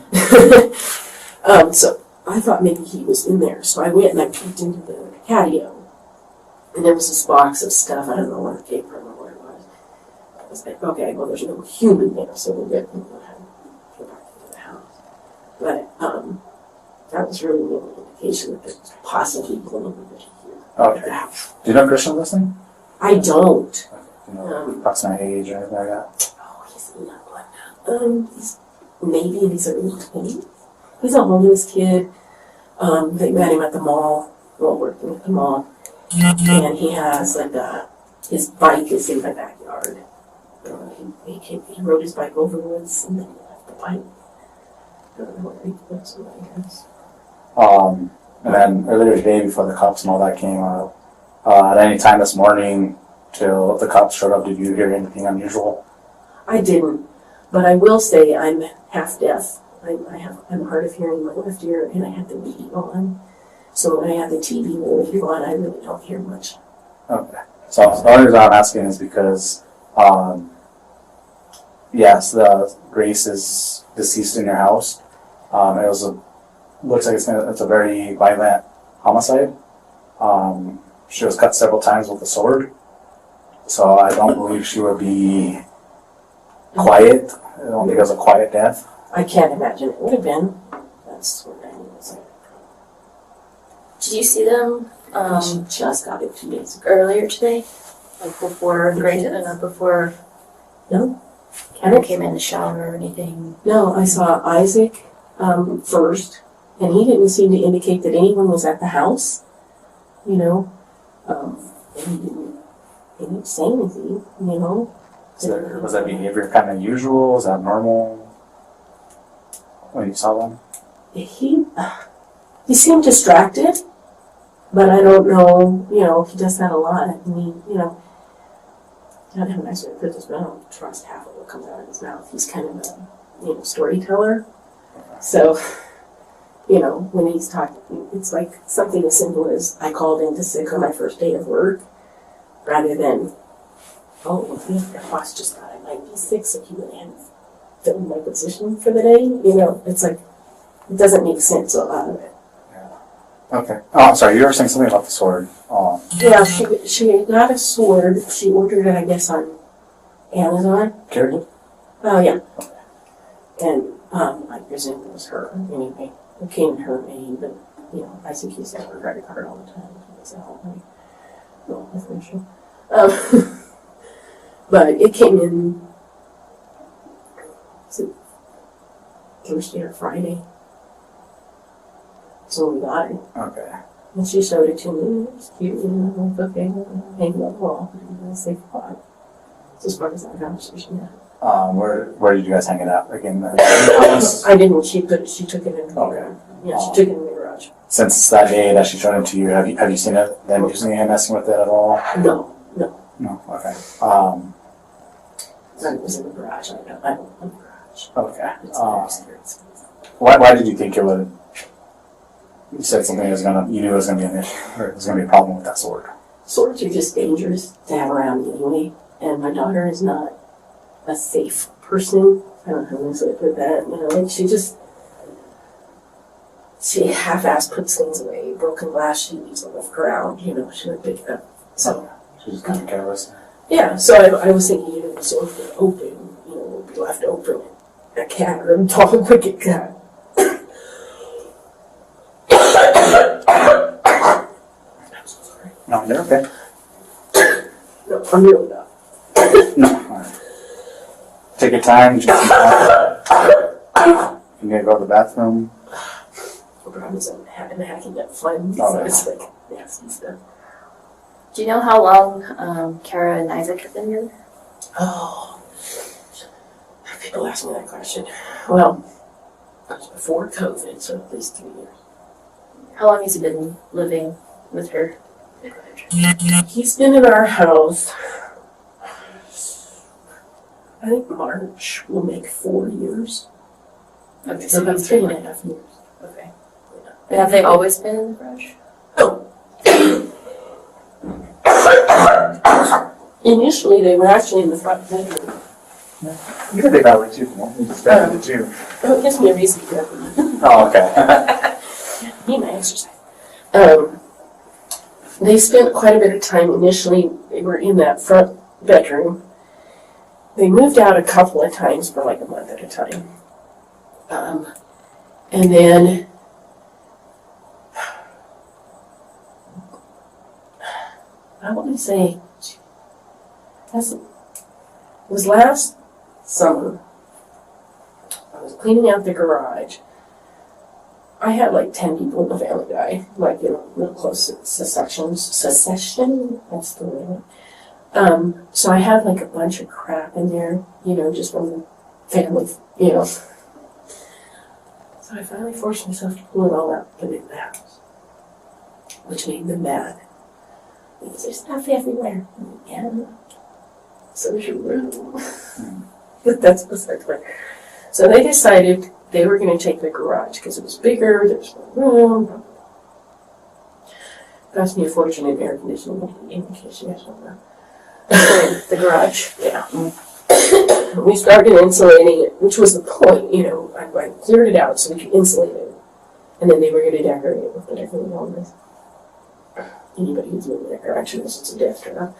[SPEAKER 2] Okay.
[SPEAKER 5] So I thought maybe he was in there. So I went and I peeked into the catio. And there was this box of stuff, I don't know what paper or what it was. I was like, okay, well there's no human there, so we'll get go back into the house. But that was really the only indication that there was possibly anybody here
[SPEAKER 2] Okay.
[SPEAKER 5] at the house.
[SPEAKER 2] Do you know Christian listening?
[SPEAKER 5] I don't.
[SPEAKER 2] Do you know approximate age or anything like that?
[SPEAKER 5] Oh, he's not he's maybe in his early 20s. He's a homeless kid. They met him at the mall, while working at the mall. And he has his bike is in my backyard. He rode his bike over the woods and then he left the bike. I don't know where he lives, I guess.
[SPEAKER 2] And then earlier today, before the cops and all that came out, at any time this morning till the cops showed up, did you hear anything unusual?
[SPEAKER 5] I didn't, but I will say I'm half deaf. I'm hard of hearing in my left ear, and I have the radio on. So when I have the TV radio on, I really don't hear much.
[SPEAKER 2] Okay. So the only reason I'm asking is because, yes, the Grace is deceased in your house. Looks like it's a very violent homicide. She was cut several times with a sword. So I don't believe she would be quiet. I don't think it was a quiet death.
[SPEAKER 5] I can't imagine it would have been. That's what I mean. It's like,
[SPEAKER 6] Did you see them
[SPEAKER 5] she just got it 2 days ago.
[SPEAKER 6] earlier today? Like before Grace and not before
[SPEAKER 5] No?
[SPEAKER 6] Kevin came in the shower or anything?
[SPEAKER 5] No, I saw Isaac first, and he didn't seem to indicate that anyone was at the house, and he didn't say anything,
[SPEAKER 2] Was that behavior kind of usual? Is that normal when you saw them?
[SPEAKER 5] He seemed distracted, but I don't know, he does that a lot. I mean, I don't have a nice way to put this, but I don't trust half of what comes out of his mouth. He's kind of storyteller. So, when he's talking, it's like something as simple as I called in to sick on my first day of work, rather than, oh, your boss just thought I might be sick, so he went in and filled my position for the day. It's like, it doesn't make sense a lot of it.
[SPEAKER 2] Okay. Oh, I'm sorry. You were saying something about the sword.
[SPEAKER 5] Yeah, she got a sword. She ordered it, I guess, on Amazon.
[SPEAKER 2] Carried it?
[SPEAKER 5] Oh, yeah. And I presume it was her. Anyway, it came in her name, but, I think he sent her credit card all the time. That's the whole thing. No, that's an issue. But it came in, was it Thursday or Friday? So we got it.
[SPEAKER 2] Okay.
[SPEAKER 5] And she showed it to me. It was cute. Like, okay, hang it on the wall. And I safe spot. It's as far as that conversation. Yeah.
[SPEAKER 2] Where did you guys hang it out? Like in the house?
[SPEAKER 5] I didn't. She took it in the
[SPEAKER 2] Okay.
[SPEAKER 5] Yeah, she took it in the garage.
[SPEAKER 2] Since that day that she showed it to you, have you seen it? Them using it and messing with it at all?
[SPEAKER 5] No.
[SPEAKER 2] No. Okay.
[SPEAKER 5] It was in the garage. I don't know the garage.
[SPEAKER 2] Okay.
[SPEAKER 5] It's very scary.
[SPEAKER 2] Why did you think it would? You said something you knew it was gonna be an issue, or it was gonna be a problem with that sword.
[SPEAKER 5] Swords are just dangerous to have around anyway, and my daughter is not a safe person. I don't know how to put that. She half-ass puts things away. Broken glass she leaves on the ground. She would pick it up. So
[SPEAKER 2] She's just kind of careless.
[SPEAKER 5] yeah. So I was thinking, the sword would open. Would be left open. A cat or a dog would get cut.
[SPEAKER 2] No, you're okay.
[SPEAKER 5] No, I'm really not.
[SPEAKER 2] No. All right. Take your time. Just you need to go to the bathroom.
[SPEAKER 5] I was hacking up phlegm,
[SPEAKER 2] Oh,
[SPEAKER 5] so
[SPEAKER 2] yeah.
[SPEAKER 5] it's like nasty stuff.
[SPEAKER 6] Do you know how long Kara and Isaac have been together?
[SPEAKER 5] Oh, people ask me that question. Well, it was before COVID, so at least 3 years.
[SPEAKER 6] How long has he been living with her?
[SPEAKER 5] He's been in our house, I think March will make 4 years.
[SPEAKER 6] Okay,
[SPEAKER 5] So about
[SPEAKER 6] he's
[SPEAKER 5] 3.5 years.
[SPEAKER 6] Okay. And have they always been in the garage?
[SPEAKER 5] Oh. Initially, they were actually in the front bedroom.
[SPEAKER 2] You can take that way too. You just better than you.
[SPEAKER 5] Oh, it gives me a reason to go.
[SPEAKER 2] Oh, okay.
[SPEAKER 5] Need my exercise. They spent quite a bit of time initially. They were in that front bedroom. They moved out a couple of times for like a month at a time. And then I want to say it was last summer. I was cleaning out the garage. I had like 10 people in the family die, like, real close secession, that's the word. So I had like a bunch of crap in there, just from the family, So I finally forced myself to pull it all out and put it in the house, which made them mad. Because there's stuff everywhere. Yeah. So there's your room. But that's beside the point. So they decided they were going to take the garage because it was bigger, there was more room. Cost me a fortune in air conditioning, in case you guys don't know.
[SPEAKER 6] The garage?
[SPEAKER 5] Yeah. We started insulating it, which was the point, I cleared it out so we could insulate it. And then they were going to decorate it with whatever they wanted. Anybody who's moving that direction is just a death trap.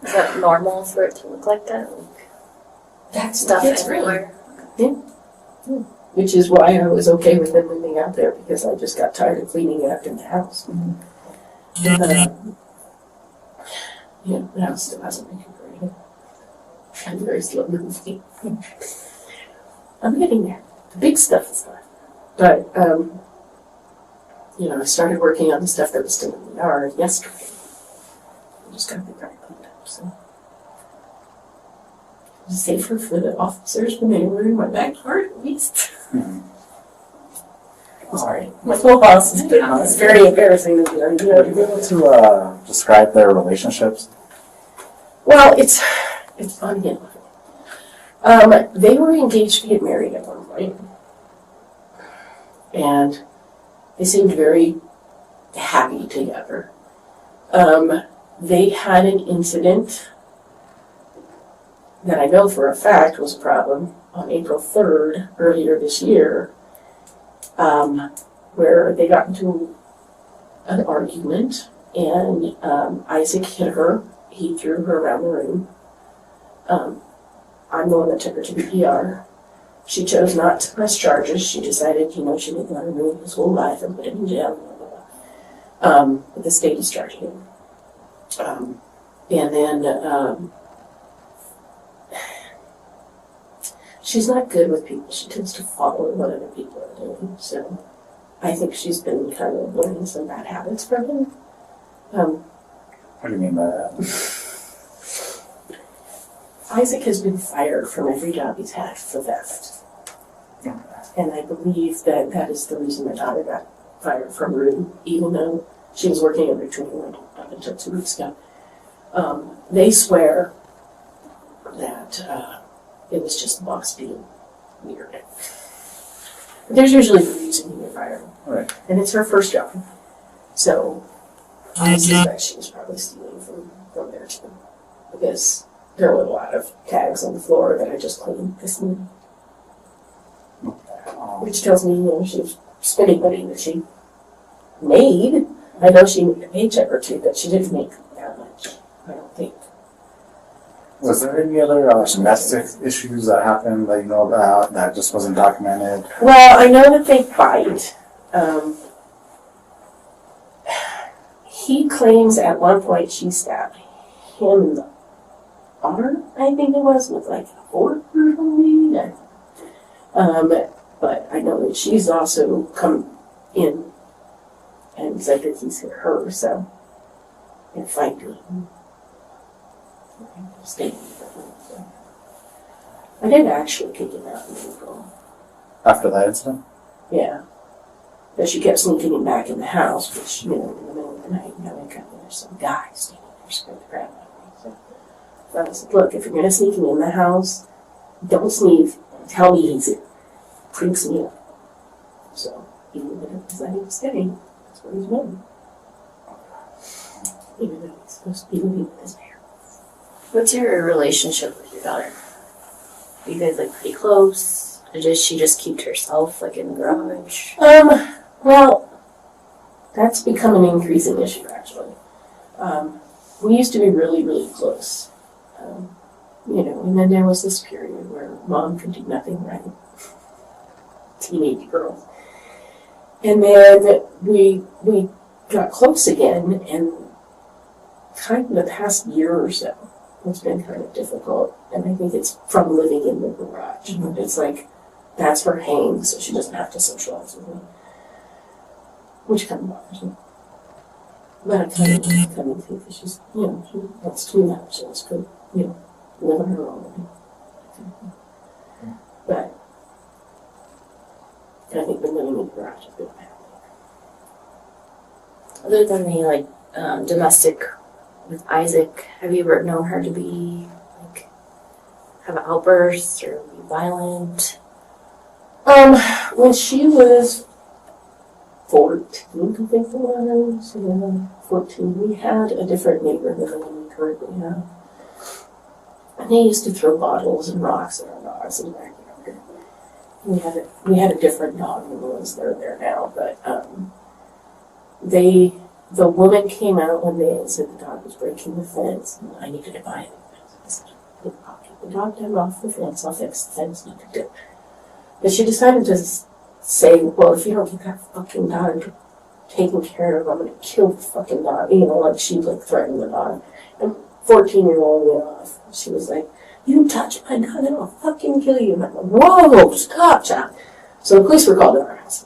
[SPEAKER 6] Is that normal for it to look like that?
[SPEAKER 5] That's
[SPEAKER 6] Stuff
[SPEAKER 5] it's
[SPEAKER 6] everywhere?
[SPEAKER 5] Which is why I was okay with them moving out there, because I just got tired of cleaning after the house. The house still hasn't been recuperated. I'm very slow moving. I'm getting there. The big stuff is done. But, I started working on the stuff that was still in the yard yesterday. I just got the yard cleaned up, so. It was safer for the officers when they were in my backyard, at least. Sorry. My whole house is it's very embarrassing to be on.
[SPEAKER 2] Are you able to describe their relationships?
[SPEAKER 5] Well, it's unhinged. They were engaged to get married at one point. And they seemed very happy together. They had an incident that I know for a fact was a problem on April 3rd, earlier this year, where they got into an argument, and Isaac hit her. He threw her around the room. I'm the one that took her to the ER. She chose not to press charges. She decided, she didn't want to ruin his whole life and put him in jail. But the state is charging him. And then she's not good with people. She tends to follow what other people are doing. So I think she's been kind of learning some bad habits from him.
[SPEAKER 2] What do you mean by that?
[SPEAKER 5] Isaac has been fired from every job he's had for theft. And I believe that that is the reason my daughter got fired from Rue, even though she was working under 21 up until 2 weeks ago. They swear that it was just the boss being weird. But there's usually a reason you get fired.
[SPEAKER 2] Right.
[SPEAKER 5] And it's her first job. So I suspect she was probably stealing from there too. Because there were a lot of tags on the floor that I just cleaned this morning. Which tells me, she was spending money that she made. I know she made a paycheck or two, but she didn't make that much, I don't think.
[SPEAKER 2] Was there any other domestic issues that happened that you know about that just wasn't documented?
[SPEAKER 5] Well, I know that they fight. He claims at one point she stabbed him in the arm, I think it was, with like a fork or something. But I know that she's also come in and said that he's hit her, so they're fighting. I did actually kick him out in April.
[SPEAKER 2] After that incident?
[SPEAKER 5] Yeah. But she kept sneaking him back in the house, which, in the middle of the night, there's some guy standing there scared the crap out of me. So I said, look, if you're going to sneak him in the house, don't sneak. Tell me he's here. Freaks me out. So, even though it was that he was staying, that's what he's doing. Even though he's supposed to be living with his parents.
[SPEAKER 6] What's your relationship with your daughter? Are you guys pretty close? Or does she just keep to herself, in the garage?
[SPEAKER 5] Well, that's become an increasing issue, actually. We used to be really, really close. And then there was this period where mom could do nothing right. Teenage girl. And then we got close again, and kind of the past year or so, it's been kind of difficult. And I think it's from living in the garage. Mm-hmm. It's that's her hang, so she doesn't have to socialize with me. Which kind of bothers me. But I kind of think that she's, she wants to do that. She wants to, live on her own. But I think been living in the garage has been bad.
[SPEAKER 6] Other than the domestic with Isaac, have you ever known her to be have outbursts or be violent?
[SPEAKER 5] When she was 14, I think it was, 14, we had a different neighbor than the one we currently have. And they used to throw bottles and rocks at our dogs in the backyard. We had a different dog than the ones that are there now, but the woman came out one day and said the dog was breaking the fence, and I needed to buy it. I said, I'll get the dog down off the fence, I'll fix the fence, not to do. But she decided to say, well, if you don't get that fucking dog taken care of, I'm going to kill the fucking dog. She threatened the dog. And 14-year-old went off. She was like, you touch my dog and I'll fucking kill you. And I'm like, whoa, stop, child. So the police were called to our house.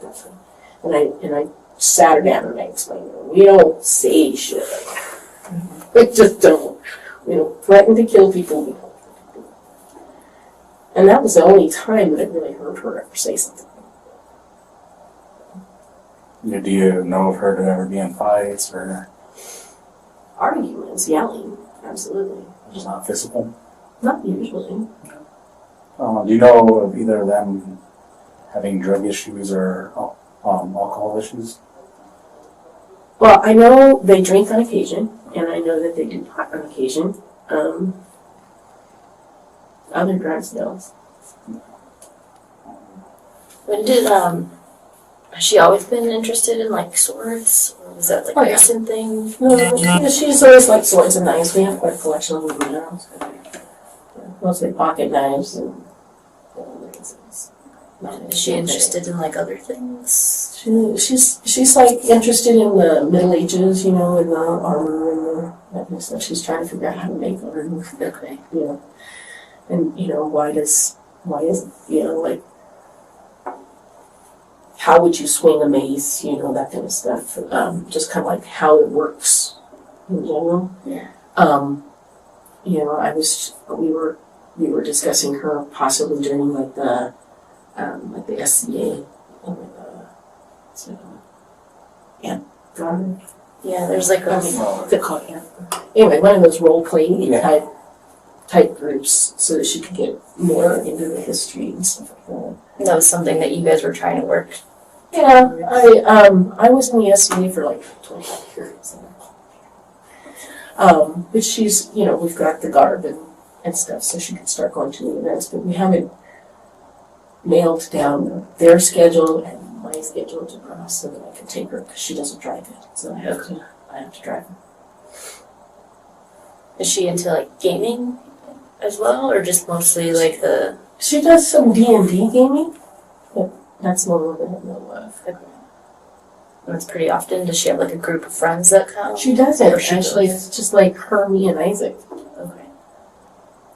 [SPEAKER 5] And I sat her down and I explained to her, we don't say shit like that. We just don't. We don't threaten to kill people. We don't. And that was the only time that I really heard her ever say something.
[SPEAKER 2] Do you know of her to ever be in fights or?
[SPEAKER 5] Arguments, yelling, absolutely.
[SPEAKER 2] Just not physical?
[SPEAKER 5] Not usually.
[SPEAKER 2] Do you know of either of them having drug issues or alcohol issues?
[SPEAKER 5] Well, I know they drink on occasion, and I know that they do pot on occasion. Other drugs, no.
[SPEAKER 6] When did has she always been interested in like swords, or was that like
[SPEAKER 5] Oh,
[SPEAKER 6] a
[SPEAKER 5] yeah.
[SPEAKER 6] recent thing?
[SPEAKER 5] No, she's always liked swords and knives. We have quite a collection of them in our house. Mostly pocket knives and other things.
[SPEAKER 6] Is she interested in like other things?
[SPEAKER 5] She's like interested in the Middle Ages, you know, and the armor and that kind of stuff. She's trying to figure out how to make armor.
[SPEAKER 6] Okay.
[SPEAKER 5] You know, and you know why is you know, like, how would you swing a mace, you know, that kind of stuff. Just kind of like how it works in general.
[SPEAKER 6] Yeah.
[SPEAKER 5] You know, we were discussing her possibly doing like the SCA, guard.
[SPEAKER 6] Yeah, there's like a
[SPEAKER 5] Anyway, one of those role playing
[SPEAKER 2] Yeah.
[SPEAKER 5] type groups, so that she could get more into the history and stuff like that.
[SPEAKER 6] that was something that you guys were trying to work.
[SPEAKER 5] Yeah, I was in the SCA for like 25 years. But she's, you know, we've got the garb and stuff, so she could start going to the events, but we haven't nailed down their schedule and my schedule to cross so that I can take her, because she doesn't drive it, so I have to drive her.
[SPEAKER 6] Is she into like gaming as well, or just mostly like the?
[SPEAKER 5] She does some D&D gaming, but that's more than I know of.
[SPEAKER 6] That's pretty often. Does she have like a group of friends that come?
[SPEAKER 5] She doesn't,
[SPEAKER 6] Or she
[SPEAKER 5] actually.
[SPEAKER 6] goes?
[SPEAKER 5] It's just like her, me, and Isaac.
[SPEAKER 6] Okay.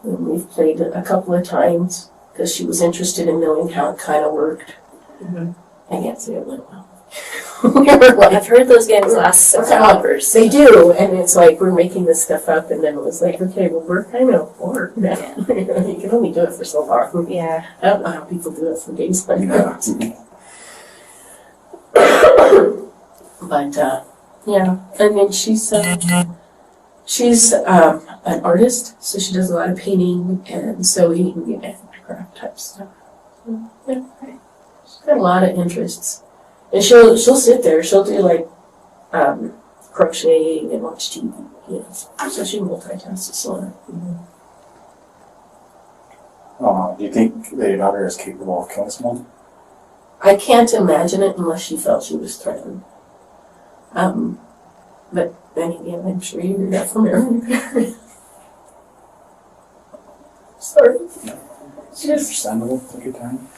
[SPEAKER 5] And we've played it a couple of times because she was interested in knowing how it kind of worked.
[SPEAKER 6] Mm-hmm.
[SPEAKER 5] I can't say it went well. We were like,
[SPEAKER 6] I've heard those games last 6 hours.
[SPEAKER 5] they do, and it's like we're making this stuff up, and then it was like, okay, well, we're kind of bored now. You can only do it for so long.
[SPEAKER 6] Yeah.
[SPEAKER 5] I don't know how people do it for days like
[SPEAKER 2] Yeah.
[SPEAKER 5] that. But yeah, and then she's an artist, so she does a lot of painting and sewing and handicraft type stuff. So, yeah, she's got a lot of interests, and she'll sit there. She'll do like crocheting and watch TV. You know, so she multitasks sort of.
[SPEAKER 2] Do you think that your daughter is capable of killing someone?
[SPEAKER 5] I can't imagine it unless she felt she was threatened. But then again, I'm sure you heard that from everyone. Sorry.
[SPEAKER 2] It's understandable. Take your time.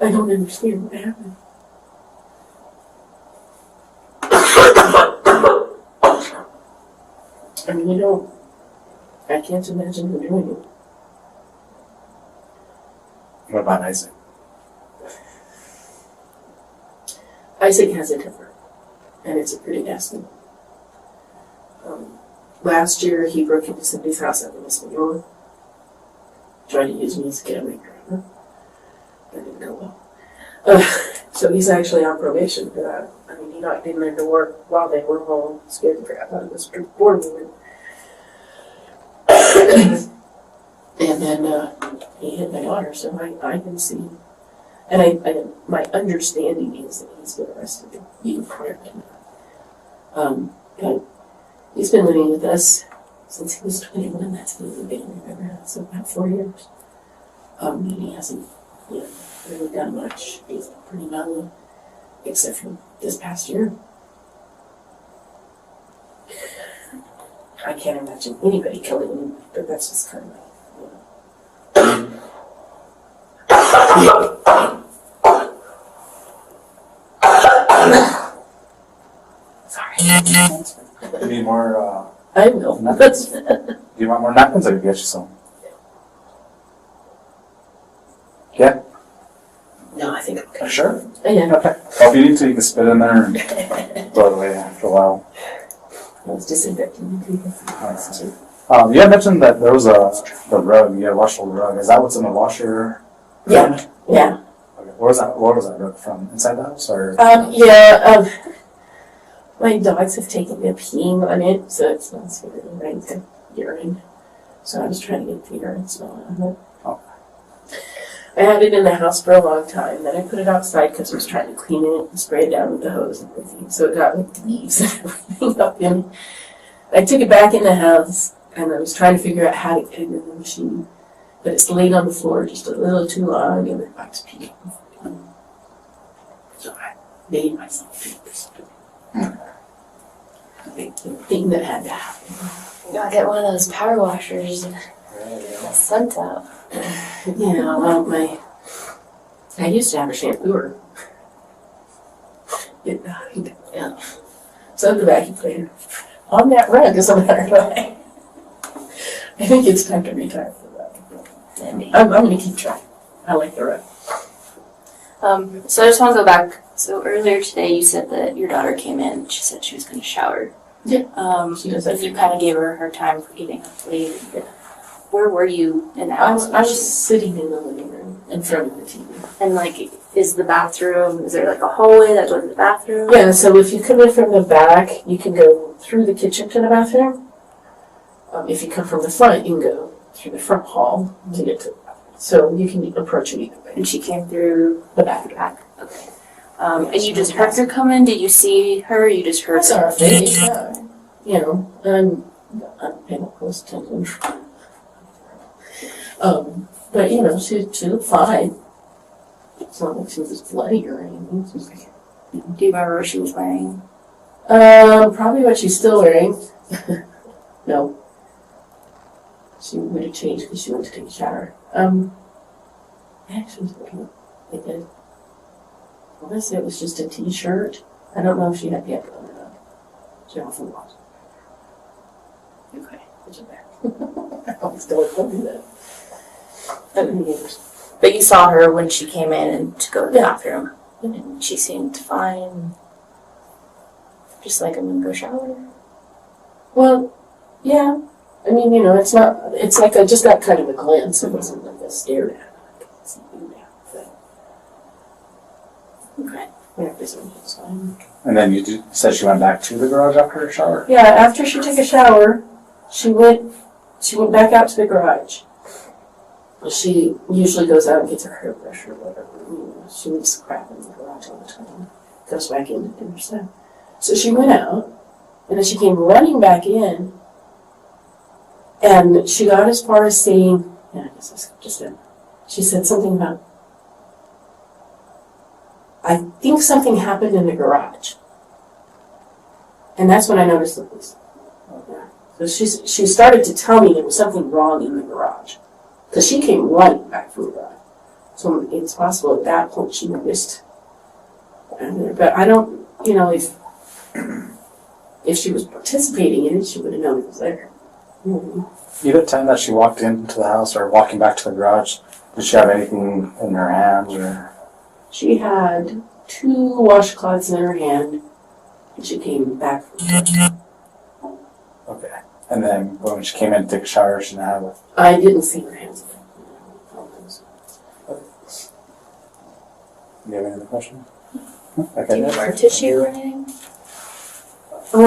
[SPEAKER 5] I don't understand what happened. I mean, I can't imagine her doing it.
[SPEAKER 2] What about Isaac?
[SPEAKER 5] Isaac has a temper, and it's a pretty nasty one. Last year, he broke into somebody's house up in Espanola, tried to use me as a getaway driver. That didn't go well. So he's actually on probation for that. I mean, he knocked him into work while they were home, scared the crap out of this board woman. And then he hit my daughter, so I can see. And my understanding is that he's been arrested even prior to that. But he's been living with us since he was 21. That's been remember, so about 4 years. And he hasn't, you know, really done much. He's pretty mellow, except for this past year. I can't imagine anybody killing him, but that's just kind of like, you know. Sorry.
[SPEAKER 2] Do you need more?
[SPEAKER 5] I will.
[SPEAKER 2] Napkins? Do you want more napkins? I can get you some. Yeah.
[SPEAKER 5] No, I think I'm okay.
[SPEAKER 2] Sure.
[SPEAKER 5] Yeah.
[SPEAKER 2] Okay. Well, if you need to, you can spit in there and throw it away after a while.
[SPEAKER 5] I was disinfecting people.
[SPEAKER 2] You had mentioned that there was the rug. You had a washable rug. Is that what's in the washer?
[SPEAKER 5] Yeah. Yeah.
[SPEAKER 2] Okay. Where was that rug from? Inside the house or?
[SPEAKER 5] My dogs have taken me peeing on it, so it's not super right to urine. So I was trying to get Peter and smell it. I had it in the house for a long time. Then I put it outside because I was trying to clean it and spray it down with the hose and everything. So it got like leaves and everything up in. I took it back in the house and I was trying to figure out how to get it in the machine. But it's laid on the floor just a little too long and I was peeing. So I made myself pee for something. Big thing that had to happen.
[SPEAKER 6] You gotta get one of those power washers and get that scent out.
[SPEAKER 5] Yeah, well, I used to have a shampooer. It died. Yeah. So the vacuum cleaner on that rug, as a matter of fact. I think it's time to retire for that. I'm going to keep trying. I like the rug.
[SPEAKER 6] So I just want to go back. So earlier today, you said that your daughter came in. She said she was going to shower.
[SPEAKER 5] Yeah. She does that.
[SPEAKER 6] And you kind of gave her time for getting up late. Where were you in the house?
[SPEAKER 5] I was sitting in the living room in front of the TV.
[SPEAKER 6] And like, is the bathroom? Is there like a hallway that goes to the bathroom?
[SPEAKER 5] Yeah. So if you come in from the back, you can go through the kitchen to the bathroom. If you come from the front, you can go through the front hall to get to the bathroom. So you can approach it either way.
[SPEAKER 6] And she came through
[SPEAKER 5] The back.
[SPEAKER 6] Okay. And you just heard her come in? Did you see her? You just heard
[SPEAKER 5] I saw her face. You know, and I'm paying close attention. But you know, she looked fine. It's not like she was bloody or anything. She was like,
[SPEAKER 6] Do you remember what she was wearing?
[SPEAKER 5] probably what she's still wearing. No. She would have changed because she went to take a shower. Yeah, she was looking like that. I guess it was just a t-shirt. I don't know if she had the epic on or not. She often was.
[SPEAKER 6] Okay.
[SPEAKER 5] Which is bad. I always don't do that.
[SPEAKER 6] But you saw her when she came in and to go to the bathroom. And she seemed fine. Just like I'm gonna go shower.
[SPEAKER 5] Well, yeah. I mean, you know, it's like I just got kind of a glimpse. It wasn't like a stare at. I could see you now.
[SPEAKER 6] Okay.
[SPEAKER 5] Yeah, everything's fine.
[SPEAKER 2] And then you said she went back to the garage after her shower?
[SPEAKER 5] Yeah, after she took a shower, she went back out to the garage. She usually goes out and gets her hairbrush or whatever. You know, she leaves crap in the garage all the time. Goes back in to do her stuff. So she went out, and then she came running back in, and she got as far as saying, yeah, I guess I skipped just in. She said something about, I think something happened in the garage. And that's when I noticed the police. Yeah. So she started to tell me there was something wrong in the garage. Because she came running back from the garage. So it's possible at that point she noticed. But I don't, you know, if she was participating in it, she would have known it was there. Mm-hmm.
[SPEAKER 2] Either time that she walked into the house or walking back to the garage, did she have anything in her hands or?
[SPEAKER 5] She had 2 washcloths in her hand, and she came back from the garage.
[SPEAKER 2] Okay. And then when she came in to take a shower, she didn't have it.
[SPEAKER 5] I didn't see her hands.
[SPEAKER 2] Do you have any other questions?
[SPEAKER 6] Do
[SPEAKER 2] Okay.
[SPEAKER 6] you wear tissue or anything?
[SPEAKER 5] Yeah,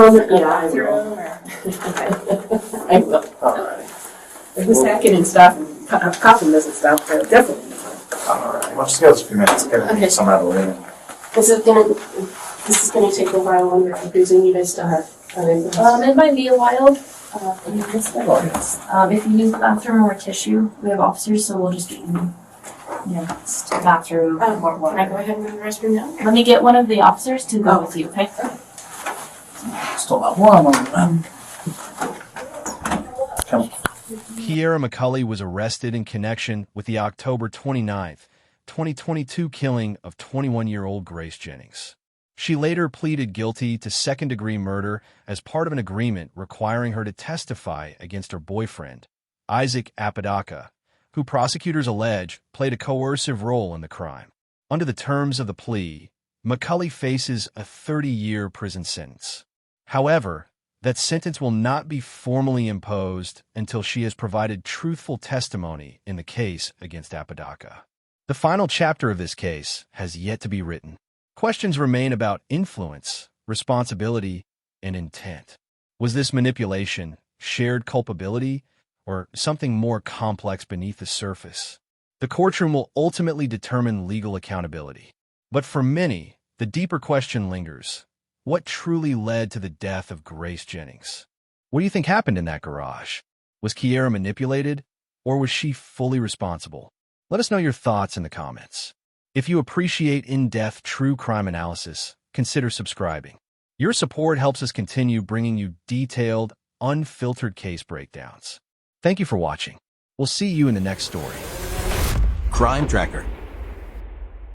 [SPEAKER 5] I will.
[SPEAKER 6] Or?
[SPEAKER 5] I will.
[SPEAKER 2] Alright.
[SPEAKER 5] If this hacking and stuff, and coughing doesn't stop, so definitely.
[SPEAKER 2] Alright. Well, just give us a few minutes. Get some out of the way.
[SPEAKER 5] This is gonna take a while longer. I'm presuming you guys still have other things.
[SPEAKER 6] It might be a while. If you need the bathroom or tissue, we have officers, so we'll just get you, just a bathroom.
[SPEAKER 5] Can I go ahead and go to the restroom now?
[SPEAKER 6] Let me get one of the officers to go with you, okay?
[SPEAKER 2] Still not warm. Come.
[SPEAKER 1] Kiera McCulley was arrested in connection with the October 29th, 2022 killing of 21-year-old Grace Jennings. She later pleaded guilty to second-degree murder as part of an agreement requiring her to testify against her boyfriend, Isaac Apodaca, who prosecutors allege played a coercive role in the crime. Under the terms of the plea, McCulley faces a 30-year prison sentence. However, that sentence will not be formally imposed until she has provided truthful testimony in the case against Apodaca. The final chapter of this case has yet to be written. Questions remain about influence, responsibility, and intent. Was this manipulation, shared culpability, or something more complex beneath the surface? The courtroom will ultimately determine legal accountability. But for many, the deeper question lingers. What truly led to the death of Grace Jennings? What do you think happened in that garage? Was Kiera manipulated, or was she fully responsible? Let us know your thoughts in the comments. If you appreciate in-depth true crime analysis, consider subscribing. Your support helps us continue bringing you detailed, unfiltered case breakdowns. Thank you for watching. We'll see you in the next story.
[SPEAKER 7] Crime Tracker.